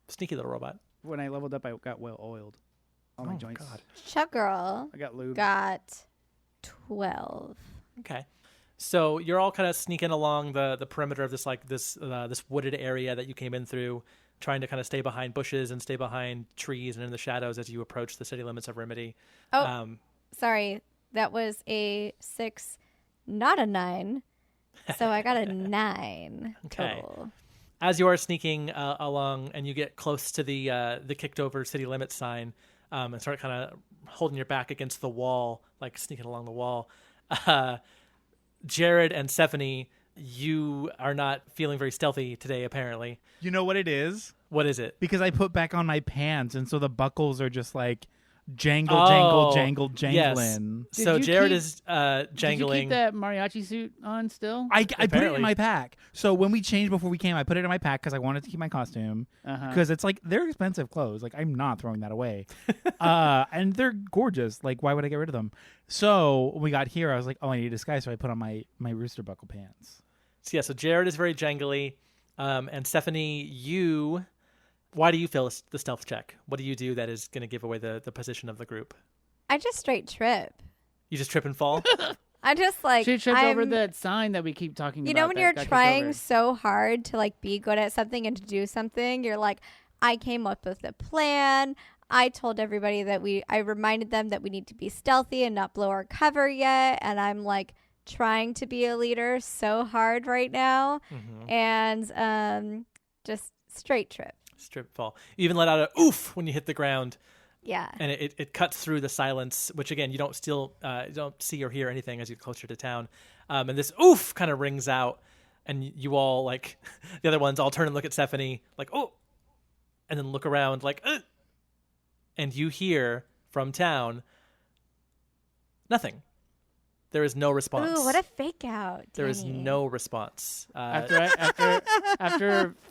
Sneaky little robot. When I leveled up, I got well oiled. All my joints. God. Chuck Girl I got lube. got 12. Okay. So you're all kind of sneaking along the perimeter of this wooded area that you came in through, trying to kind of stay behind bushes and stay behind trees and in the shadows as you approach the city limits of Remedy. Oh, sorry. That was a 6, not a 9. So I got a 9 Okay. total. As you are sneaking along and you get close to the kicked over city limits sign, and start kind of holding your back against the wall, like sneaking along the wall, Jared and Stephanie, you are not feeling very stealthy today, apparently. You know what it is? What is it? Because I put back on my pants, and so the buckles are just like jangle, jangling. Yes. So you Jared keep- is Did you jangling. keep that mariachi suit on still? I put it Apparently. in my pack. So when we changed before we came, I put it in my pack because I wanted to keep my costume. Because it's like, they're expensive clothes. Like, I'm not throwing that away. And they're gorgeous. Like, why would I get rid of them? So when we got here, I was like, oh, I need a disguise. So I put on my rooster buckle pants. So Jared is very jangly. And Stephanie, why do you fail the stealth check? What do you do that is going to give away the position of the group? I just straight trip. You just trip and fall? I just like She tripped over I'm- that sign that we keep talking about. You know when that you're got kicked trying over. so hard to like be good at something and to do something, you're like, I came up with a plan. I told everybody that I reminded them that we need to be stealthy and not blow our cover yet. And I'm like trying to be a leader so hard right now. And just straight trip. Strip fall. You even let out a oof when you hit the ground. Yeah. And it cuts through the silence, which again you don't see or hear anything as you get closer to town. And this oof kind of rings out, and you all, like, the other ones all turn and look at Stephanie like, oh, and then look around like, and you hear from town nothing. There is no response. Ooh, what a fake out. There is Danny. no response. After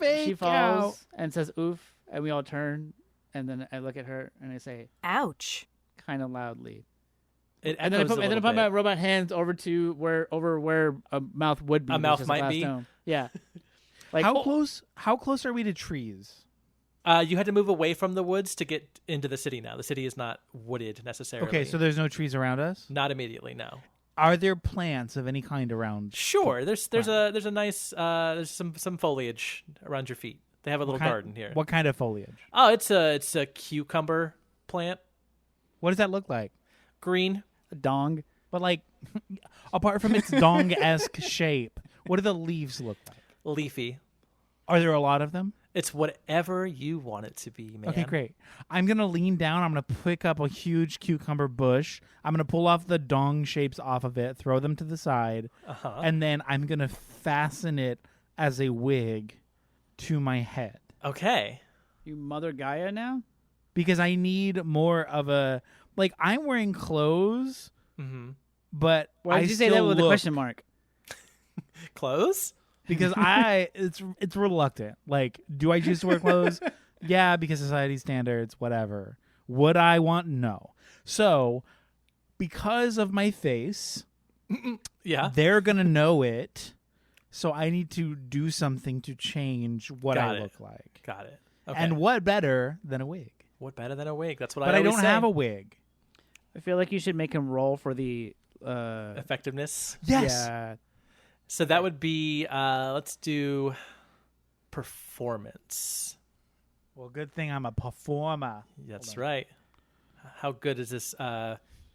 she Fake falls out. and says oof, and we all turn, and then I look at her and I say Ouch. kind of loudly. It And then I echoes put, a and then I little put my bit. robot hands over where a mouth would be. A which mouth is might glass be? dome. Yeah. Like How close are we to trees? You had to move away from the woods to get into the city now. The city is not wooded necessarily. Okay, so there's no trees around us? not immediately, no. Are there plants of any kind around? Sure, there's a nice there's some foliage around your feet. They have a little garden here. What kind of foliage? Oh, it's a cucumber plant, What does that look like? green. a dong. But like, apart from its dong-esque shape, what do the leaves look like? Leafy. Are there a lot of them? It's whatever you want it to be, man. Okay, great. I'm going to lean down. I'm going to pick up a huge cucumber bush. I'm going to pull off the dong shapes off of it, throw them to the side, and then I'm going to fasten it as a wig to my head. Okay. You Mother Gaia now? Because I need more of a... Like, I'm wearing clothes, but Why did you say still that with a look- question mark? Clothes? Because it's reluctant. Like, do I choose to wear clothes? Yeah, because society standards, whatever. Would I want? No. So, because of my face, Yeah. they're gonna know it. So I need to do something to change what Got I it. look like. Got it. Okay. And what better than a wig? What better than a wig? That's what But I I always don't say. have a wig. I feel like you should make him roll for the Effectiveness. Yes. Yeah. So that would be, let's do performance. Well, good thing I'm a performer. That's right. How good is this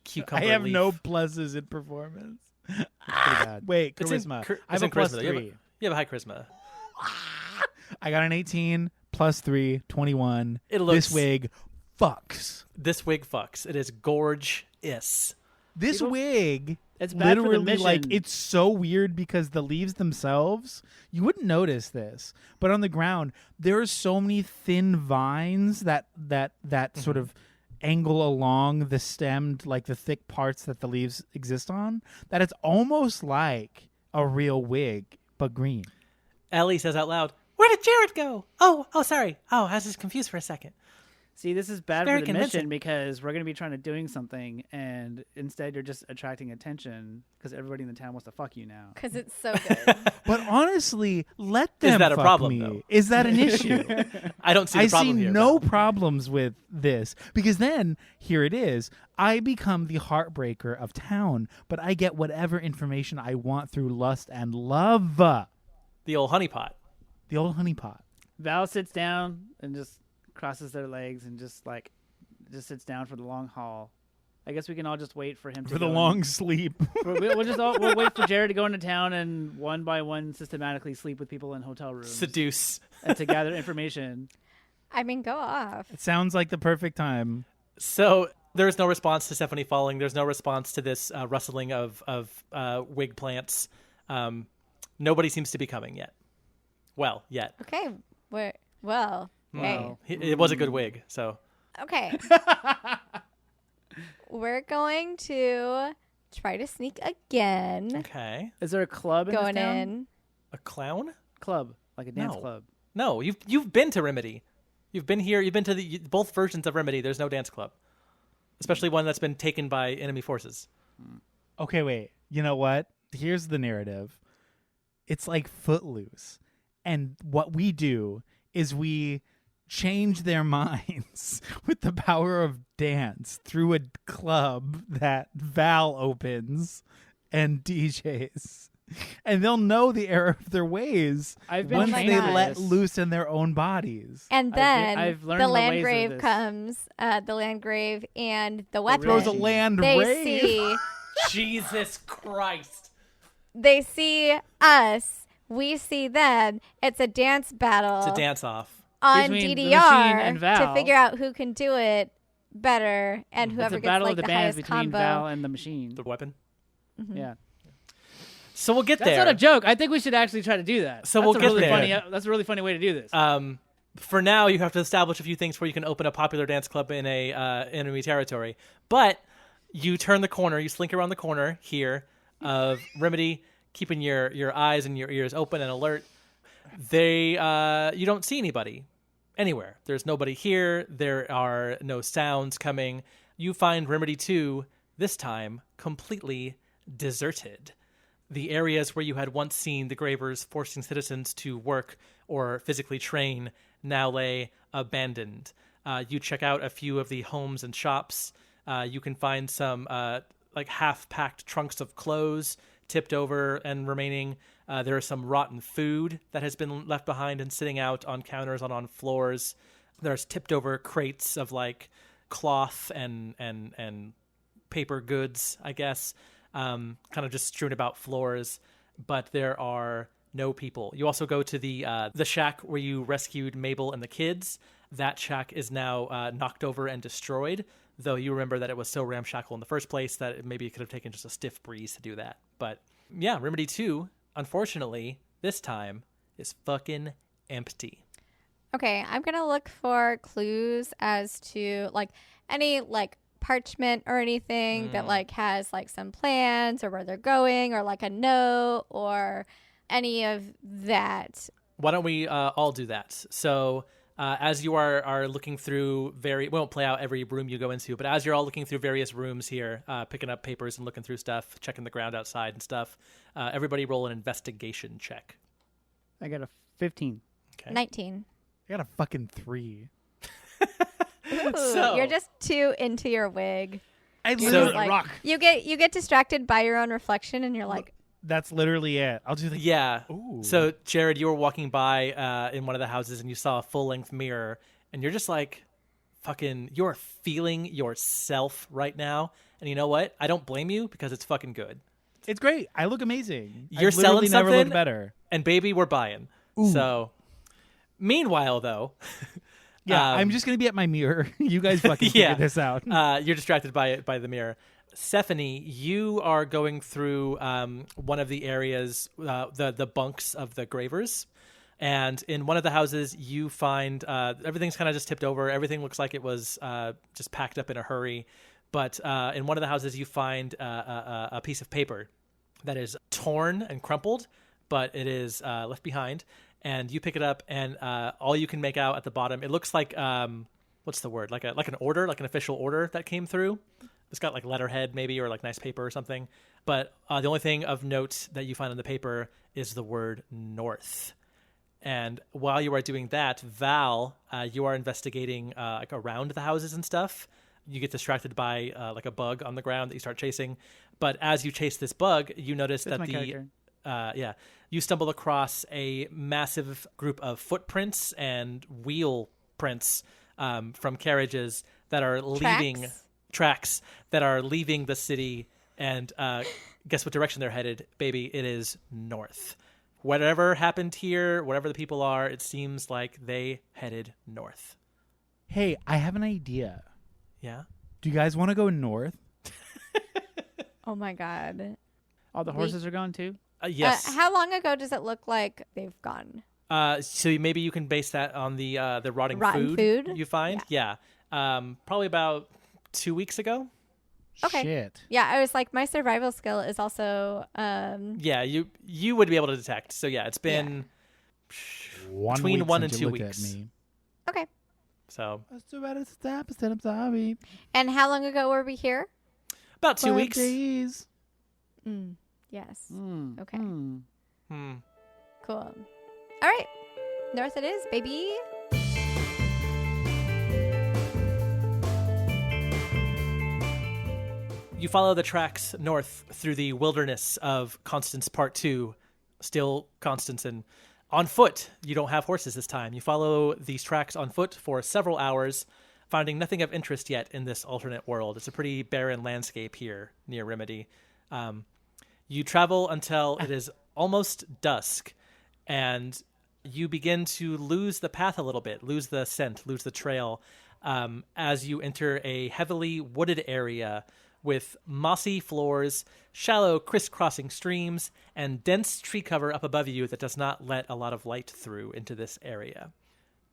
cucumber I have leaf? no pluses in performance. Pretty bad. Wait, It's in charisma. char- I have it's a in plus charisma, though. You have 3. You have a high charisma. I got an 18 plus 3, 21. It looks- This wig fucks. This wig fucks. It is gorge-is. This wig, It's bad for the literally, like, mission. it's so weird because the leaves themselves, you wouldn't notice this, but on the ground, there are so many thin vines that sort of angle along the stemmed, like the thick parts that the leaves exist on, that it's almost like a real wig, but green. Ellie says out loud, "Where did Jared go? Oh, sorry. Oh, I was just confused for a second." See, this is bad very for the convincing. mission because we're going to be trying to doing something, and instead you're just attracting attention because everybody in the town wants to fuck you now. Because it's so good. But honestly, let them that a fuck problem, me. though? Is that an issue? I don't see the I problem see here. no though. problems with this because then here it is. I become the heartbreaker of town, but I get whatever information I want through lust and love. The old honeypot. The old honeypot. Val sits down and just crosses their legs and just sits down for the long haul. I guess we can all just wait for him to For the go in- long sleep. we'll wait for Jared to go into town and one by one systematically sleep with people in hotel rooms Seduce. and to gather information. I mean, go off. It sounds like the perfect time. So there's no response to Stephanie falling. There's no response to this rustling of wig plants. Nobody seems to be coming yet. Well, yet. Okay. Well. Hey. Well, It was a good wig, so. Okay. We're going to try to sneak again. Okay. is there a club in Going this town? in. A clown? Club, like a dance No. club. No, you've been to Remedy. You've been here. You've been to both versions of Remedy. There's no dance club, especially one that's been taken by enemy forces. Okay, wait. You know what? Here's the narrative. It's like Footloose. And what we do is we change their minds with the power of dance through a club that Val opens and DJs. And they'll know the error of their ways I've been once trained they on let this. loose in their own bodies. And I've then learned the the ways of Landgrave this. comes, the Landgrave and the weapon. Throws a land they rave. see Jesus Christ! they see us, we see them. It's a dance battle It's a dance off. on Between the DDR machine and to Val. figure out who can do it better and It's whoever a gets battle like of the the bands highest between combo. Val and the machine. The weapon. Yeah, So we'll get that's there. not a joke. I think we should actually try to do that. So That's we'll a get really there. Funny, that's a really funny way to do this. For now, you have to establish a few things before you can open a popular dance club in a enemy territory. But you turn the corner, you slink around the corner here of Remedy, keeping your eyes and your ears open and alert. You don't see anybody anywhere. There's nobody here. There are no sounds coming. You find Remedy 2, this time, completely deserted. The areas where you had once seen the Gravers forcing citizens to work or physically train now lay abandoned. You check out a few of the homes and shops. You can find some like half-packed trunks of clothes tipped over and remaining. There is some rotten food that has been left behind and sitting out on counters and on floors. There's tipped over crates of like cloth and paper goods, I guess, kind of just strewn about floors. But there are no people. You also go to the shack where you rescued Mabel and the kids. That shack is now knocked over and destroyed, though you remember that it was so ramshackle in the first place that maybe it could have taken just a stiff breeze to do that. But yeah, Remedy 2, unfortunately, this time is fucking empty. Okay, I'm gonna look for clues as to like any like parchment or anything that like has like some plans or where they're going or like a note or any of that. Why don't we all do that? So as you are looking through we won't play out every room you go into, but as you're all looking through various rooms here, picking up papers and looking through stuff, checking the ground outside and stuff, everybody roll an investigation check. I got a 15. Okay. 19. I got a fucking 3. Ooh, So- you're just too into your wig. I You're literally just like, rock. You get distracted by your own reflection, and you're like, That's literally it. I'll do like Yeah. Ooh. So, Jared, you were walking by in one of the houses and you saw a full-length mirror, and you're just like, fucking, you're feeling yourself right now. And you know what? I don't blame you because it's fucking good. It's great. I look amazing. You're I've literally selling never something? looked better. And baby, we're buying. So, meanwhile, though, Yeah, I'm just gonna be at my mirror. You guys fucking figure Yeah. this out. you're distracted by the mirror. Stephanie, you are going through one of the areas, the bunks of the gravers. And in one of the houses, you find everything's kind of just tipped over. Everything looks like it was just packed up in a hurry. But in one of the houses, you find a piece of paper that is torn and crumpled, but it is left behind. And you pick it up, and all you can make out at the bottom, it looks like what's the word? Like an order, like an official order that came through. It's got like letterhead maybe, or like nice paper or something. But the only thing of note that you find on the paper is the word North. And while you are doing that, Val, you are investigating like around the houses and stuff. You get distracted by like a bug on the ground that you start chasing. But as you chase this bug, you notice That's that my character. you stumble across a massive group of footprints and wheel prints from carriages that are leaving tracks that are leaving the city. And guess what direction they're headed, baby? It is north. Whatever happened here, whatever the people are, it seems like they headed north. Hey, I have an idea. Yeah. Do you guys want to go north? oh my god. All the horses are gone too? Yes. How long ago does it look like they've gone? So maybe you can base that on the rotting Rotten food? you find. Yeah. Probably about 2 weeks ago. Okay. Shit. Yeah, I was like, my survival skill is also Yeah, you would be able to detect. So yeah, it's been between week 1 and since 2 you looked at weeks. me. okay. So I was too bad to stop. I said I'm sorry. And how long ago were we here? about 2 weeks. Days. Yes. Mm. Okay. Hmm. Cool. All right. North it is, baby. You follow the tracks north through the wilderness of Constance Part 2, still Constance, and on foot. You don't have horses this time. You follow these tracks on foot for several hours, finding nothing of interest yet in this alternate world. It's a pretty barren landscape here near Remedy. You travel until it is almost dusk, and you begin to lose the path a little bit, lose the scent, lose the trail, as you enter a heavily wooded area with mossy floors, shallow crisscrossing streams, and dense tree cover up above you that does not let a lot of light through into this area.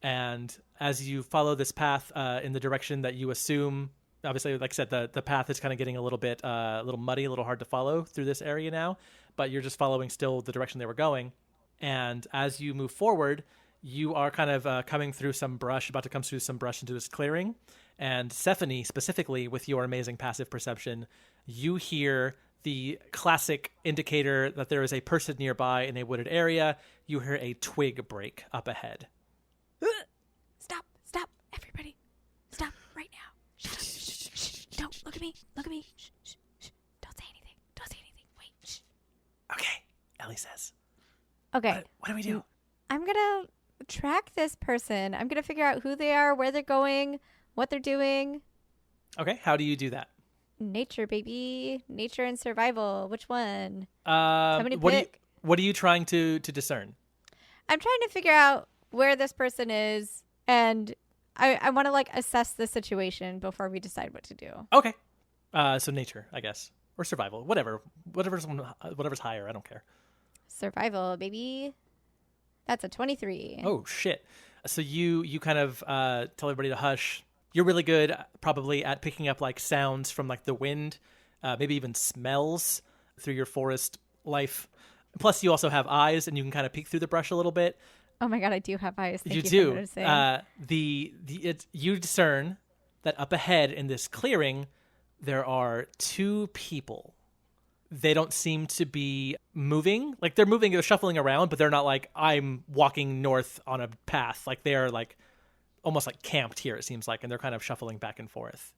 And as you follow this path in the direction that you assume, obviously, like I said, the path is kind of getting a little bit a little muddy, a little hard to follow through this area now, but you're just following still the direction they were going. And as you move forward, you are kind of coming through some brush, about to come through some brush into this clearing. And Stephanie, specifically with your amazing passive perception, you hear the classic indicator that there is a person nearby in a wooded area. You hear a twig break up ahead. Stop, everybody. Stop right now. Shut up. Shh. Don't look at me. Look at me. Shh. Don't say anything. Wait. Shh. Okay, Ellie says. Okay. What do we do? I'm going to track this person. I'm going to figure out who they are, where they're going, what they're doing. Okay, how do you do that? Nature, baby. Nature and survival. Which one? Somebody What pick. What are you trying to discern? I'm trying to figure out where this person is, and I want to like assess the situation before we decide what to do. Okay. So nature, I guess, or survival, whatever's higher. I don't care. Survival, baby. That's a 23. Oh shit! So you kind of tell everybody to hush. You're really good, probably, at picking up like sounds from like the wind, maybe even smells through your forest life. Plus, you also have eyes, and you can kind of peek through the brush a little bit. Oh my god, I do have eyes. Thank You you do. for noticing. You discern that up ahead in this clearing, there are two people. They don't seem to be moving. Like they're moving, they're shuffling around, but they're not like, I'm walking north on a path. Like they're like almost like camped here, it seems like, and they're kind of shuffling back and forth.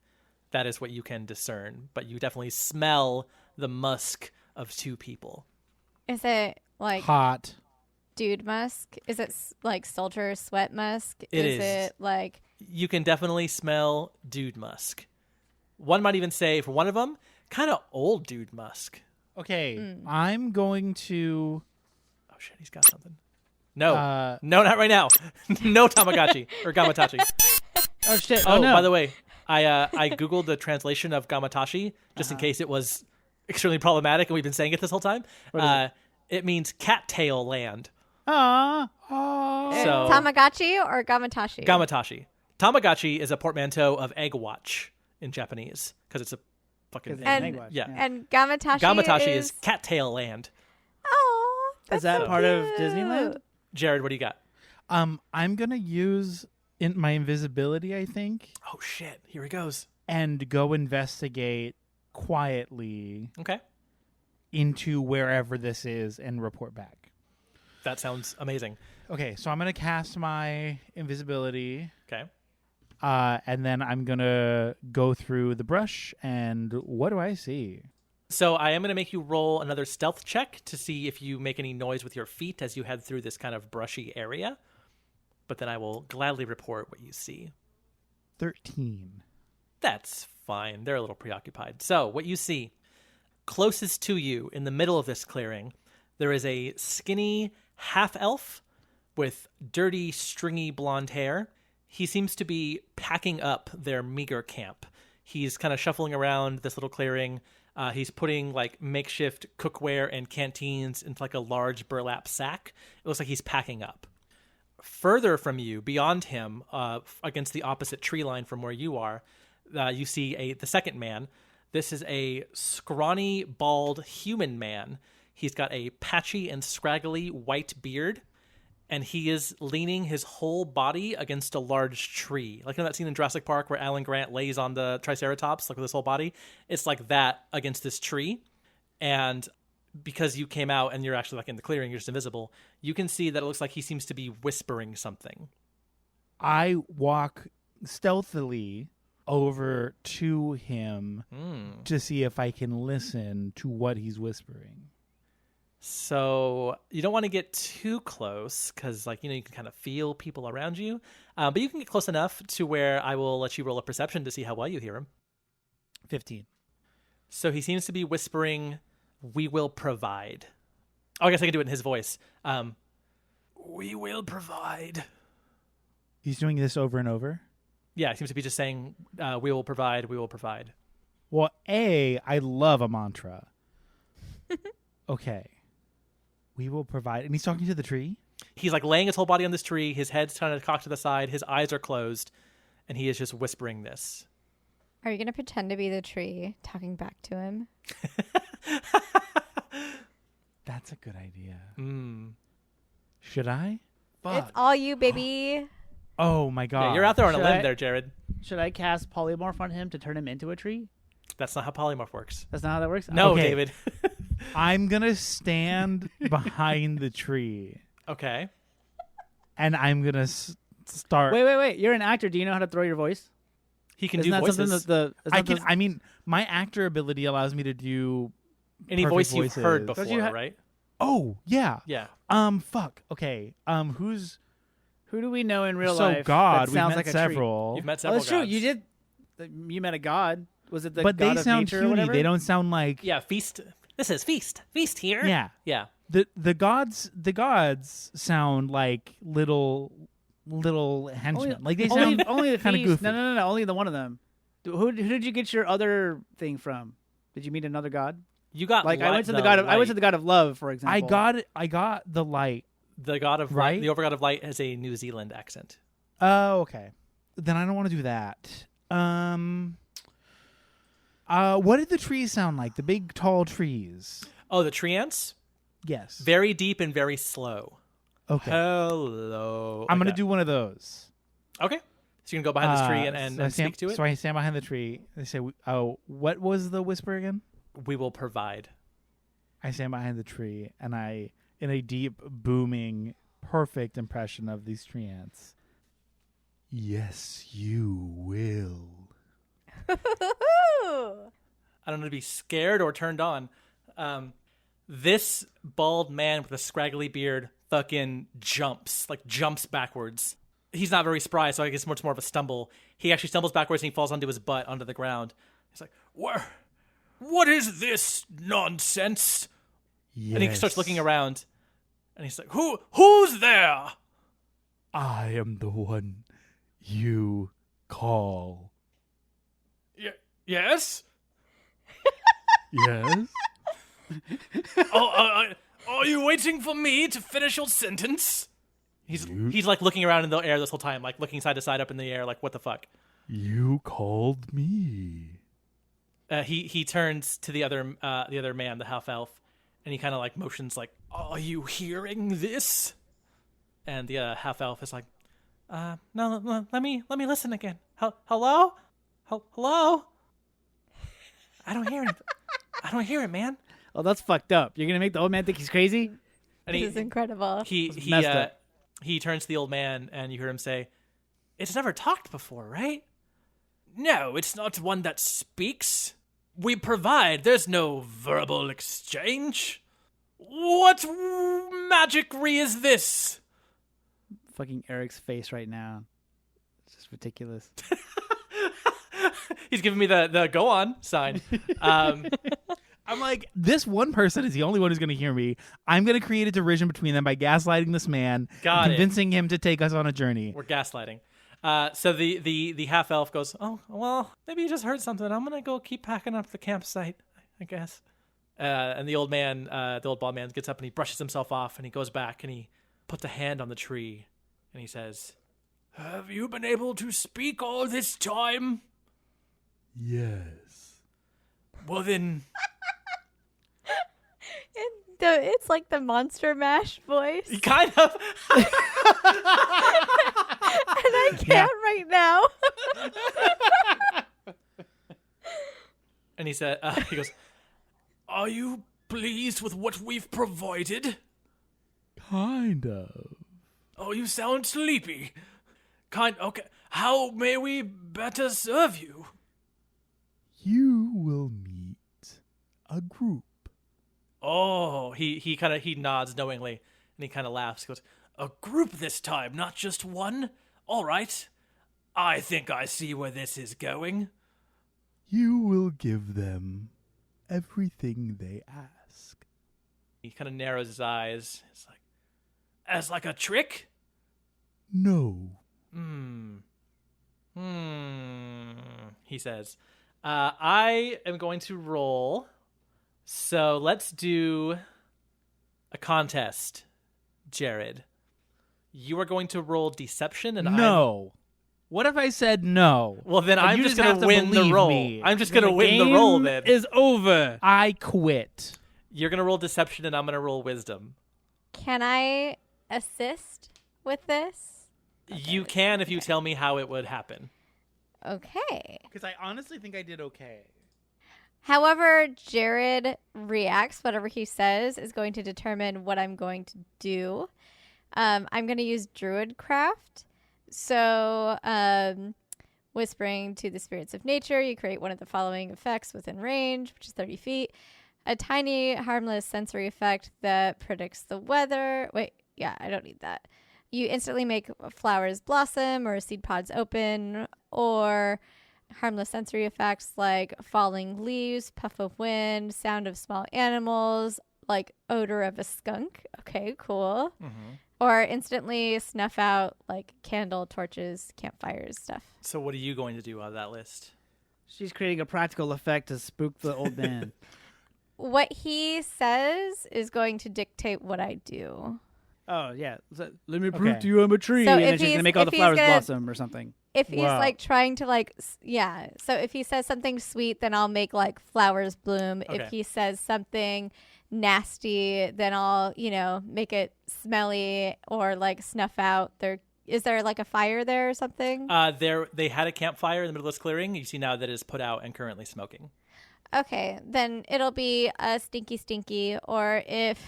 That is what you can discern, but you definitely smell the musk of two people. Is it like Hot. dude musk? Is it like soldier sweat musk? It is is. it like You can definitely smell dude musk. One might even say, for one of them, kind of old dude musk. Okay, I'm going to. Oh shit, he's got something. No, Uh, no, not right now. No Tamagotchi or Gamatachi. Oh shit! Oh, Oh, no. by the way, I googled the translation of Gamatachi just in case it was extremely problematic, and we've been saying it this whole time. It means cattail land. Aw. So Tamagotchi or Gamatashi? Gamatashi. Tamagotchi is a portmanteau of egg watch in Japanese because it's a fucking 'Cause it's egg. an And- egg watch, yeah. And Gamatashi, Gamatashi is cattail land. Oh, Is that so part of cute. Disneyland? Jared, what do you got? I'm gonna use my invisibility, I think, Oh shit, here he goes. and go investigate quietly Okay, into wherever this is and report back. that sounds amazing. Okay, so I'm gonna cast my invisibility, Okay. and then I'm gonna go through the brush. And what do I see? So I am going to make you roll another stealth check to see if you make any noise with your feet as you head through this kind of brushy area. But then I will gladly report what you see. 13. That's fine. They're a little preoccupied. So what you see, closest to you in the middle of this clearing, there is a skinny half-elf with dirty, stringy blonde hair. He seems to be packing up their meager camp. He's kind of shuffling around this little clearing. He's putting like makeshift cookware and canteens into like a large burlap sack. It looks like he's packing up. Further from you, beyond him, against the opposite tree line from where you are, you see the second man. This is a scrawny, bald human man. He's got a patchy and scraggly white beard, and he is leaning his whole body against a large tree. Like in that scene in Jurassic Park where Alan Grant lays on the Triceratops, like with his whole body. It's like that against this tree. And because you came out and you're actually like in the clearing, you're just invisible, you can see that it looks like he seems to be whispering something. I walk stealthily over to him to see if I can listen to what he's whispering. So you don't want to get too close because, like, you can kind of feel people around you. But you can get close enough to where I will let you roll a perception to see how well you hear him. 15. So he seems to be whispering, "We will provide." Oh, I guess I can do it in his voice. We will provide. He's doing this over and over? Yeah, it seems to be just saying, we will provide, we will provide. Well, I love a mantra. Okay. We will provide. And he's talking to the tree? He's like laying his whole body on this tree. His head's kind of cocked to the side. His eyes are closed. And he is just whispering this. Are you going to pretend to be the tree talking back to him? That's a good idea. Mm. Should I? It's all you, baby. Oh, my God. Yeah, you're out there on a Should limb I- there, Jared. Should I cast polymorph on him to turn him into a tree? That's not how polymorph works. That's not how that works. No, Okay. David. I'm going to stand behind the tree. Okay. And I'm going to start. Wait. You're an actor. Do you know how to throw your voice? He can Isn't do that voices. something that I can. I mean, my actor ability allows me to do Any perfect voice you've heard voices. before, Don't you right? Oh, yeah. Yeah. Fuck. Okay. Who's Who do we know in real so life? God? that We've sounds met like a several. You've met Oh, several that's true. gods. You did. You met a god. Was it the but god they of sound nature or puny. whatever? They don't sound like. Yeah, feast. This is feast. Feast here. Yeah. Yeah. The gods sound like little henchmen. Like they sound only the kind of feast. goofy. No. Only the one of them. Who did you get your other thing from? Did you meet another god? You got Like light, I went to the god of love, for example. I got the light. the god of Right? light. The overgod of light has a New Zealand accent. Oh, okay. Then I don't want to do that. What did the trees sound like? The big tall trees. Oh, the tree ants. Yes. Very deep and very slow. Okay. Hello. I'm Like gonna that. do one of those. Okay. So you can go behind this tree and so I speak to it. So I stand behind the tree. They say, "Oh, what was the whisper again?" We will provide. I stand behind the tree, and I, in a deep, booming, perfect impression of these tree ants. Yes, you will. I don't know to be scared or turned on. This bald man with a scraggly beard fucking jumps backwards. He's not very spry, so I guess it's more of a stumble. He actually stumbles backwards and he falls onto his butt onto the ground. He's like, what is this nonsense? Yes. And he starts looking around and he's like, who's there? I am the one you call. Yes? Yes? Are you waiting for me to finish your sentence? He's like looking around in the air this whole time, like looking side to side up in the air, like what the fuck? You called me. He turns to the other man, the half elf, and he kind of like motions like, "Are you hearing this?" And the half elf is like, "No, let me listen again. Hello, hello." I don't hear it. I don't hear it, man. Oh, that's fucked up. You're gonna make the old man think he's crazy. And This is incredible. messed up. He turns to the old man, and you hear him say, "It's never talked before, right?" "No, it's not one that speaks. We provide. There's no verbal exchange. What magicry is this?" Fucking Eric's face right now. It's just ridiculous. He's giving me the go on sign. I'm like, this one person is the only one who's going to hear me. I'm going to create a derision between them by gaslighting this man, Got it. convincing him to take us on a journey. We're gaslighting. So the half elf goes, "Oh, well, maybe you just heard something. I'm gonna go keep packing up the campsite, I guess." And the old bald man gets up and he brushes himself off and he goes back and he puts a hand on the tree and he says, "Have you been able to speak all this time? Yes. Well then, It's like the Monster Mash voice. And kind of." I can't right now. And he said, he goes, "Are you pleased with what we've provided? Kind of. Oh, you sound sleepy. Okay. How may we better serve you?" You will meet a group. Oh, he nods knowingly, and he kind of laughs. He goes, "A group this time, not just one? All right. I think I see where this is going." You will give them everything they ask. He kind of narrows his eyes. It's like, "As like a trick?" No. He says, "I am going to roll. So let's do a contest, Jared. You are going to roll deception, and No. What if I said no? Well, then Like, I'm you just have going to to win the believe roll. me. I'm just going to win the roll then. Is over. I quit. You're going to roll deception, and I'm going to roll wisdom. Can I assist with this? You can if you tell me how it would happen. Okay. Because I honestly think I did okay. However Jared reacts, whatever he says, is going to determine what I'm going to do. I'm going to use Druidcraft. So, whispering to the spirits of nature, you create one of the following effects within range, which is 30 feet. A tiny, harmless sensory effect that predicts the weather. Wait, yeah, I don't need that. You instantly make flowers blossom or seed pods open, or harmless sensory effects like falling leaves, puff of wind, sound of small animals, like odor of a skunk. Okay, cool. Mm-hmm. Or instantly snuff out like candle, torches, campfires, stuff. So what are you going to do out of that list? She's creating a practical effect to spook the old man. What he says is going to dictate what I do. Oh, yeah. So, let me prove Okay. to you I'm a tree. So and then if she's going he's- to make all if the he's flowers gonna- blossom or something. If he's Wow. like trying to like, so if he says something sweet, then I'll make like flowers bloom. Okay. If he says something nasty, then I'll, make it smelly or like snuff out there. Is there like a fire there or something? They had a campfire in the middle of this clearing. You see now that it is put out and currently smoking. Okay, then it'll be a stinky stinky, or if,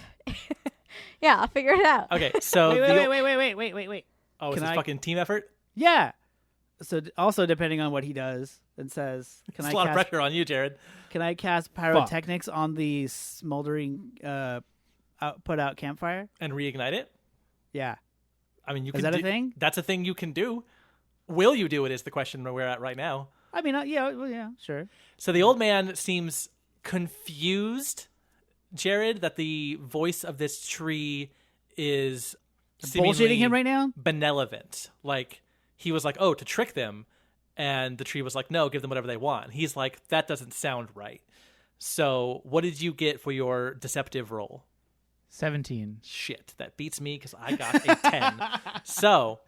yeah, I'll figure it out. Okay, so Wait. Oh, it's Can a I- fucking team effort. Yeah. So also depending on what he does and says, It's a lot of pressure on you, Jared. can I cast pyrotechnics on the smoldering put out campfire? And reignite it. Yeah. I mean, you Is can. that a thing? That's a thing you can do. Will you do it? Is the question where we're at right now. I mean, yeah, sure. So the old man seems confused, Jared, that the voice of this tree is Bullshitting him right now? benevolent. Like, he was like, oh, to trick them. And the tree was like, no, give them whatever they want. He's like, that doesn't sound right. So what did you get for your deceptive roll? 17. Shit, that beats me because I got a 10. So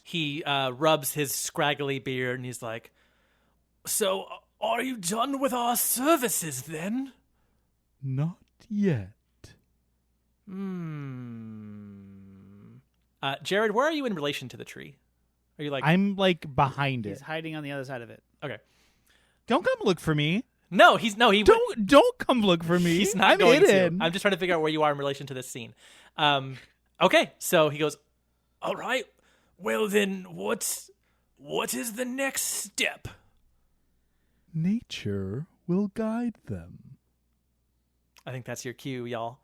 he rubs his scraggly beard and he's like, so are you done with our services then? Not yet. Jared, where are you in relation to the tree? Are you like, I'm like behind He's it. hiding on the other side of it. okay. Don't come look for me. No, he Don't come look for me. He's not I'm going hidden. to. I'm just trying to figure out where you are in relation to this scene. Okay, so he goes, all right, well then, what is the next step? Nature will guide them. I think that's your cue, y'all.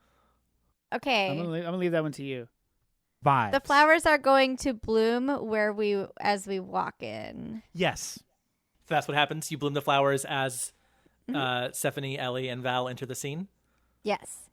Okay. I'm gonna leave that one to you. Vibes. The flowers are going to bloom as we walk in. Yes. So that's what happens. You bloom the flowers as Stephanie, Ellie, and Val enter the scene. Yes.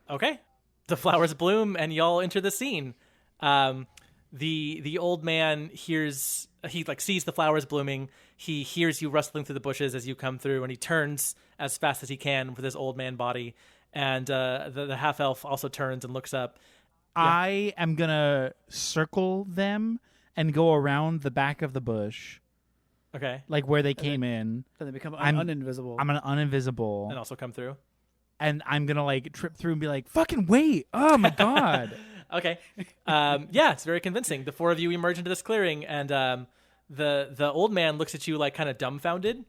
Okay. The flowers bloom and y'all enter the scene. The old man sees the flowers blooming. He hears you rustling through the bushes as you come through, and he turns as fast as he can with his old man body. And the half elf also turns and looks up. I am going to circle them and go around the back of the bush, Okay. like where they came in. So they become I'm- uninvisible. I'm going to uninvisible. And also come through. And I'm going to like trip through and be like, fucking wait. Oh my God. Okay. Yeah, it's very convincing. The four of you emerge into this clearing, and the old man looks at you like kind of dumbfounded,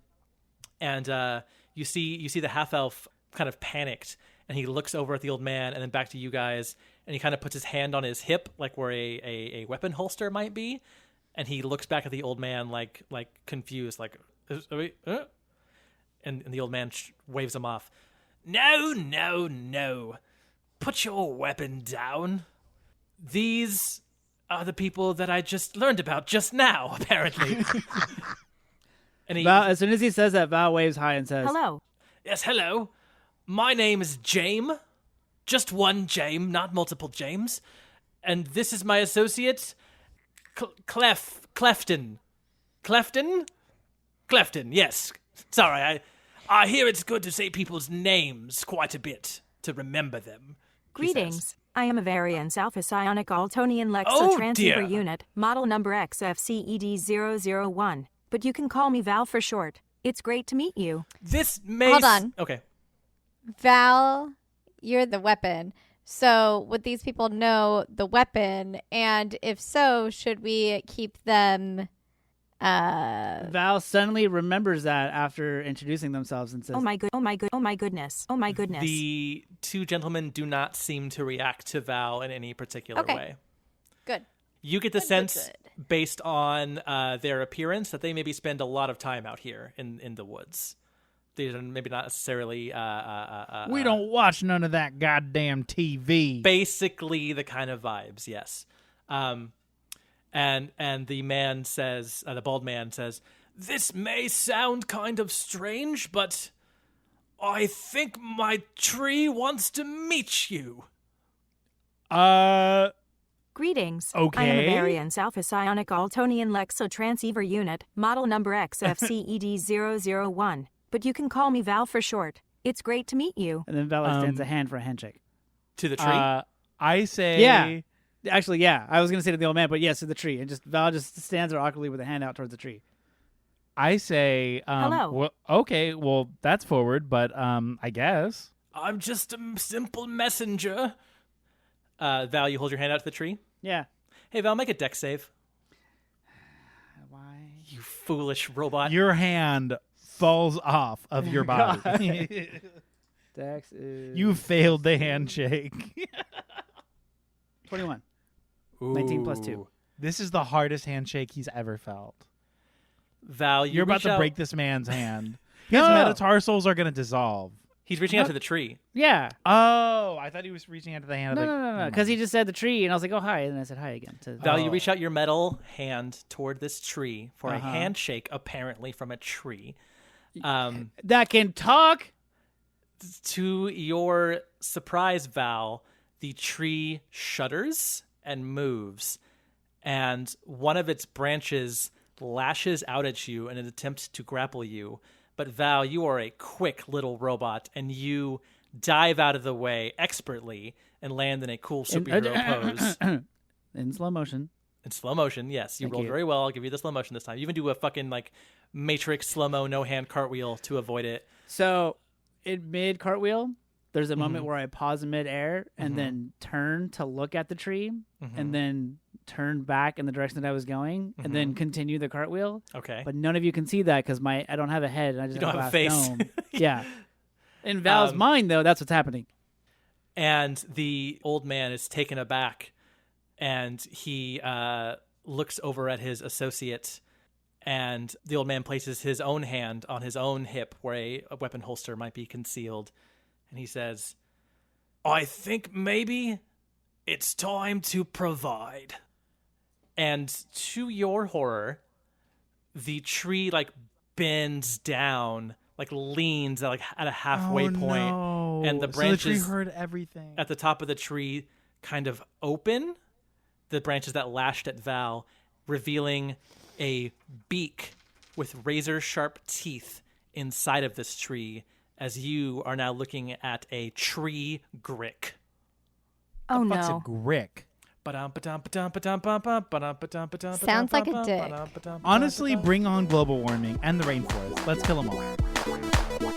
and you see the half elf kind of panicked, and he looks over at the old man and then back to you guys, and he kind of puts his hand on his hip like where a weapon holster might be, and he looks back at the old man like confused, like, and the old man waves him off. No. Put your weapon down. These are the people that I just learned about just now, apparently. And he, Val, as soon as he says that, Val waves high and says, Hello. yes, hello. My name is James. Just one James, not multiple James. And this is my associate, Clefton. Clefton, yes. Sorry, I hear it's good to say people's names quite a bit to remember them. he says. Greetings. I am a variance Alpha Psionic Altonian Lexa Oh, Transceiver dear. Unit, model number XFCED001. But you can call me Val for short. It's great to meet you. This may... Hold on. Okay. Val, you're the weapon. So would these people know the weapon? And if so, should we keep them... Val suddenly remembers that after introducing themselves and says, Oh my goodness. The two gentlemen do not seem to react to Val in any particular Okay. way. Good. You get the Good, sense, good. based on their appearance, that they maybe spend a lot of time out here in the woods. They are maybe not necessarily... We don't watch none of that goddamn TV. Basically the kind of vibes, yes. And the man says, the bald man says, this may sound kind of strange, but I think my tree wants to meet you. Greetings. Okay. I am a Variance Alpha Psionic Altonian Lexo Transceiver Unit, model number XFCED001. But you can call me Val for short. It's great to meet you. And then Val extends a hand for a handshake. To the tree? I say... Yeah. Actually, yeah. I was going to say to the old man, but yes, to the tree. And Val just stands there awkwardly with a hand out towards the tree. I say... Hello. Well, okay, well, that's forward, but I guess. I'm just a simple messenger. Val, you hold your hand out to the tree. Yeah. Hey, Val, make a dex save. Why? You foolish robot. Your hand falls off of your body. Dex is... You failed the handshake. 21. 19 plus 2. Ooh. This is the hardest handshake he's ever felt. Val, You're about reach to out- break this man's hand. His No. metatarsals are going to dissolve. He's reaching out to the tree. Yeah. Oh, I thought he was reaching out to the hand of the... No. Because he just said the tree, and I was like, oh, hi. And then I said hi again. Val, you reach out your metal hand toward this tree for a Uh-huh. handshake, apparently, from a tree. That can talk. To your surprise, Val, the tree shudders and moves, and one of its branches lashes out at you in an attempt to grapple you. But Val, you are a quick little robot, and you dive out of the way expertly and land in a cool superhero pose. In slow motion. In slow motion, yes. You Thank rolled you. very well. I'll give you the slow motion this time. You even do a fucking, like, Matrix slow-mo no-hand cartwheel to avoid it. So in mid cartwheel, there's a moment where I pause in midair and then turn to look at the tree and then turn back in the direction that I was going and then continue the cartwheel. Okay. But none of you can see that because I don't have a head and I just You have don't a have glass a face. dome. Yeah. In Val's mind, though, that's what's happening. And the old man is taken aback, and he looks over at his associate, and the old man places his own hand on his own hip where a weapon holster might be concealed, and he says, I think maybe it's time to provide. And to your horror, the tree, like, bends down, like, leans at a halfway point. No. And the So the branches tree heard everything. at the top of the tree kind of open, the branches that lashed at Val, revealing a beak with razor sharp teeth inside of this tree, as you are now looking at a tree grick. Oh What's a no. grick? Sounds like a dick. Honestly, bring on global warming and the rainforest. Let's kill them all.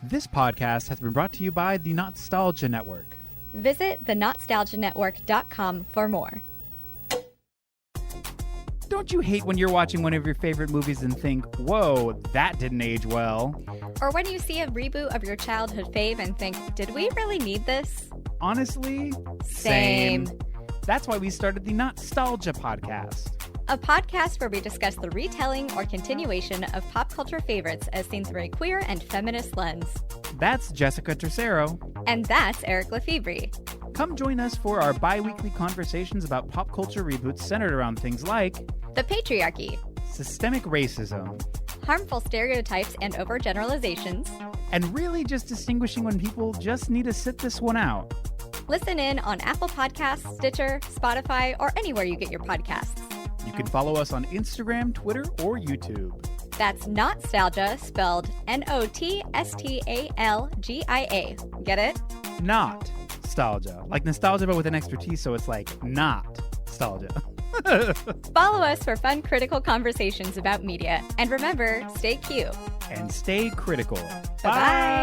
This podcast has been brought to you by the Nostalgia Network. Visit thenostalgianetwork.com for more. Don't you hate when you're watching one of your favorite movies and think, whoa, that didn't age well? Or when you see a reboot of your childhood fave and think, did we really need this? Honestly, Same. That's why we started the Nostalgia Podcast. A podcast where we discuss the retelling or continuation of pop culture favorites as seen through a queer and feminist lens. That's Jessica Tercero. And that's Eric Lefebvre. Come join us for our bi-weekly conversations about pop culture reboots centered around things like The patriarchy, systemic racism, harmful stereotypes and overgeneralizations. and really just distinguishing when people just need to sit this one out. Listen in on Apple Podcasts, Stitcher, Spotify, or anywhere you get your podcasts. You can follow us on Instagram, Twitter, or YouTube. That's Nostalgia, spelled Nostalgia. Get it? Not nostalgia. Like nostalgia, but with an extra T, so it's like not nostalgia. Follow us for fun, critical conversations about media. And remember, stay cute. And stay critical. Bye-bye.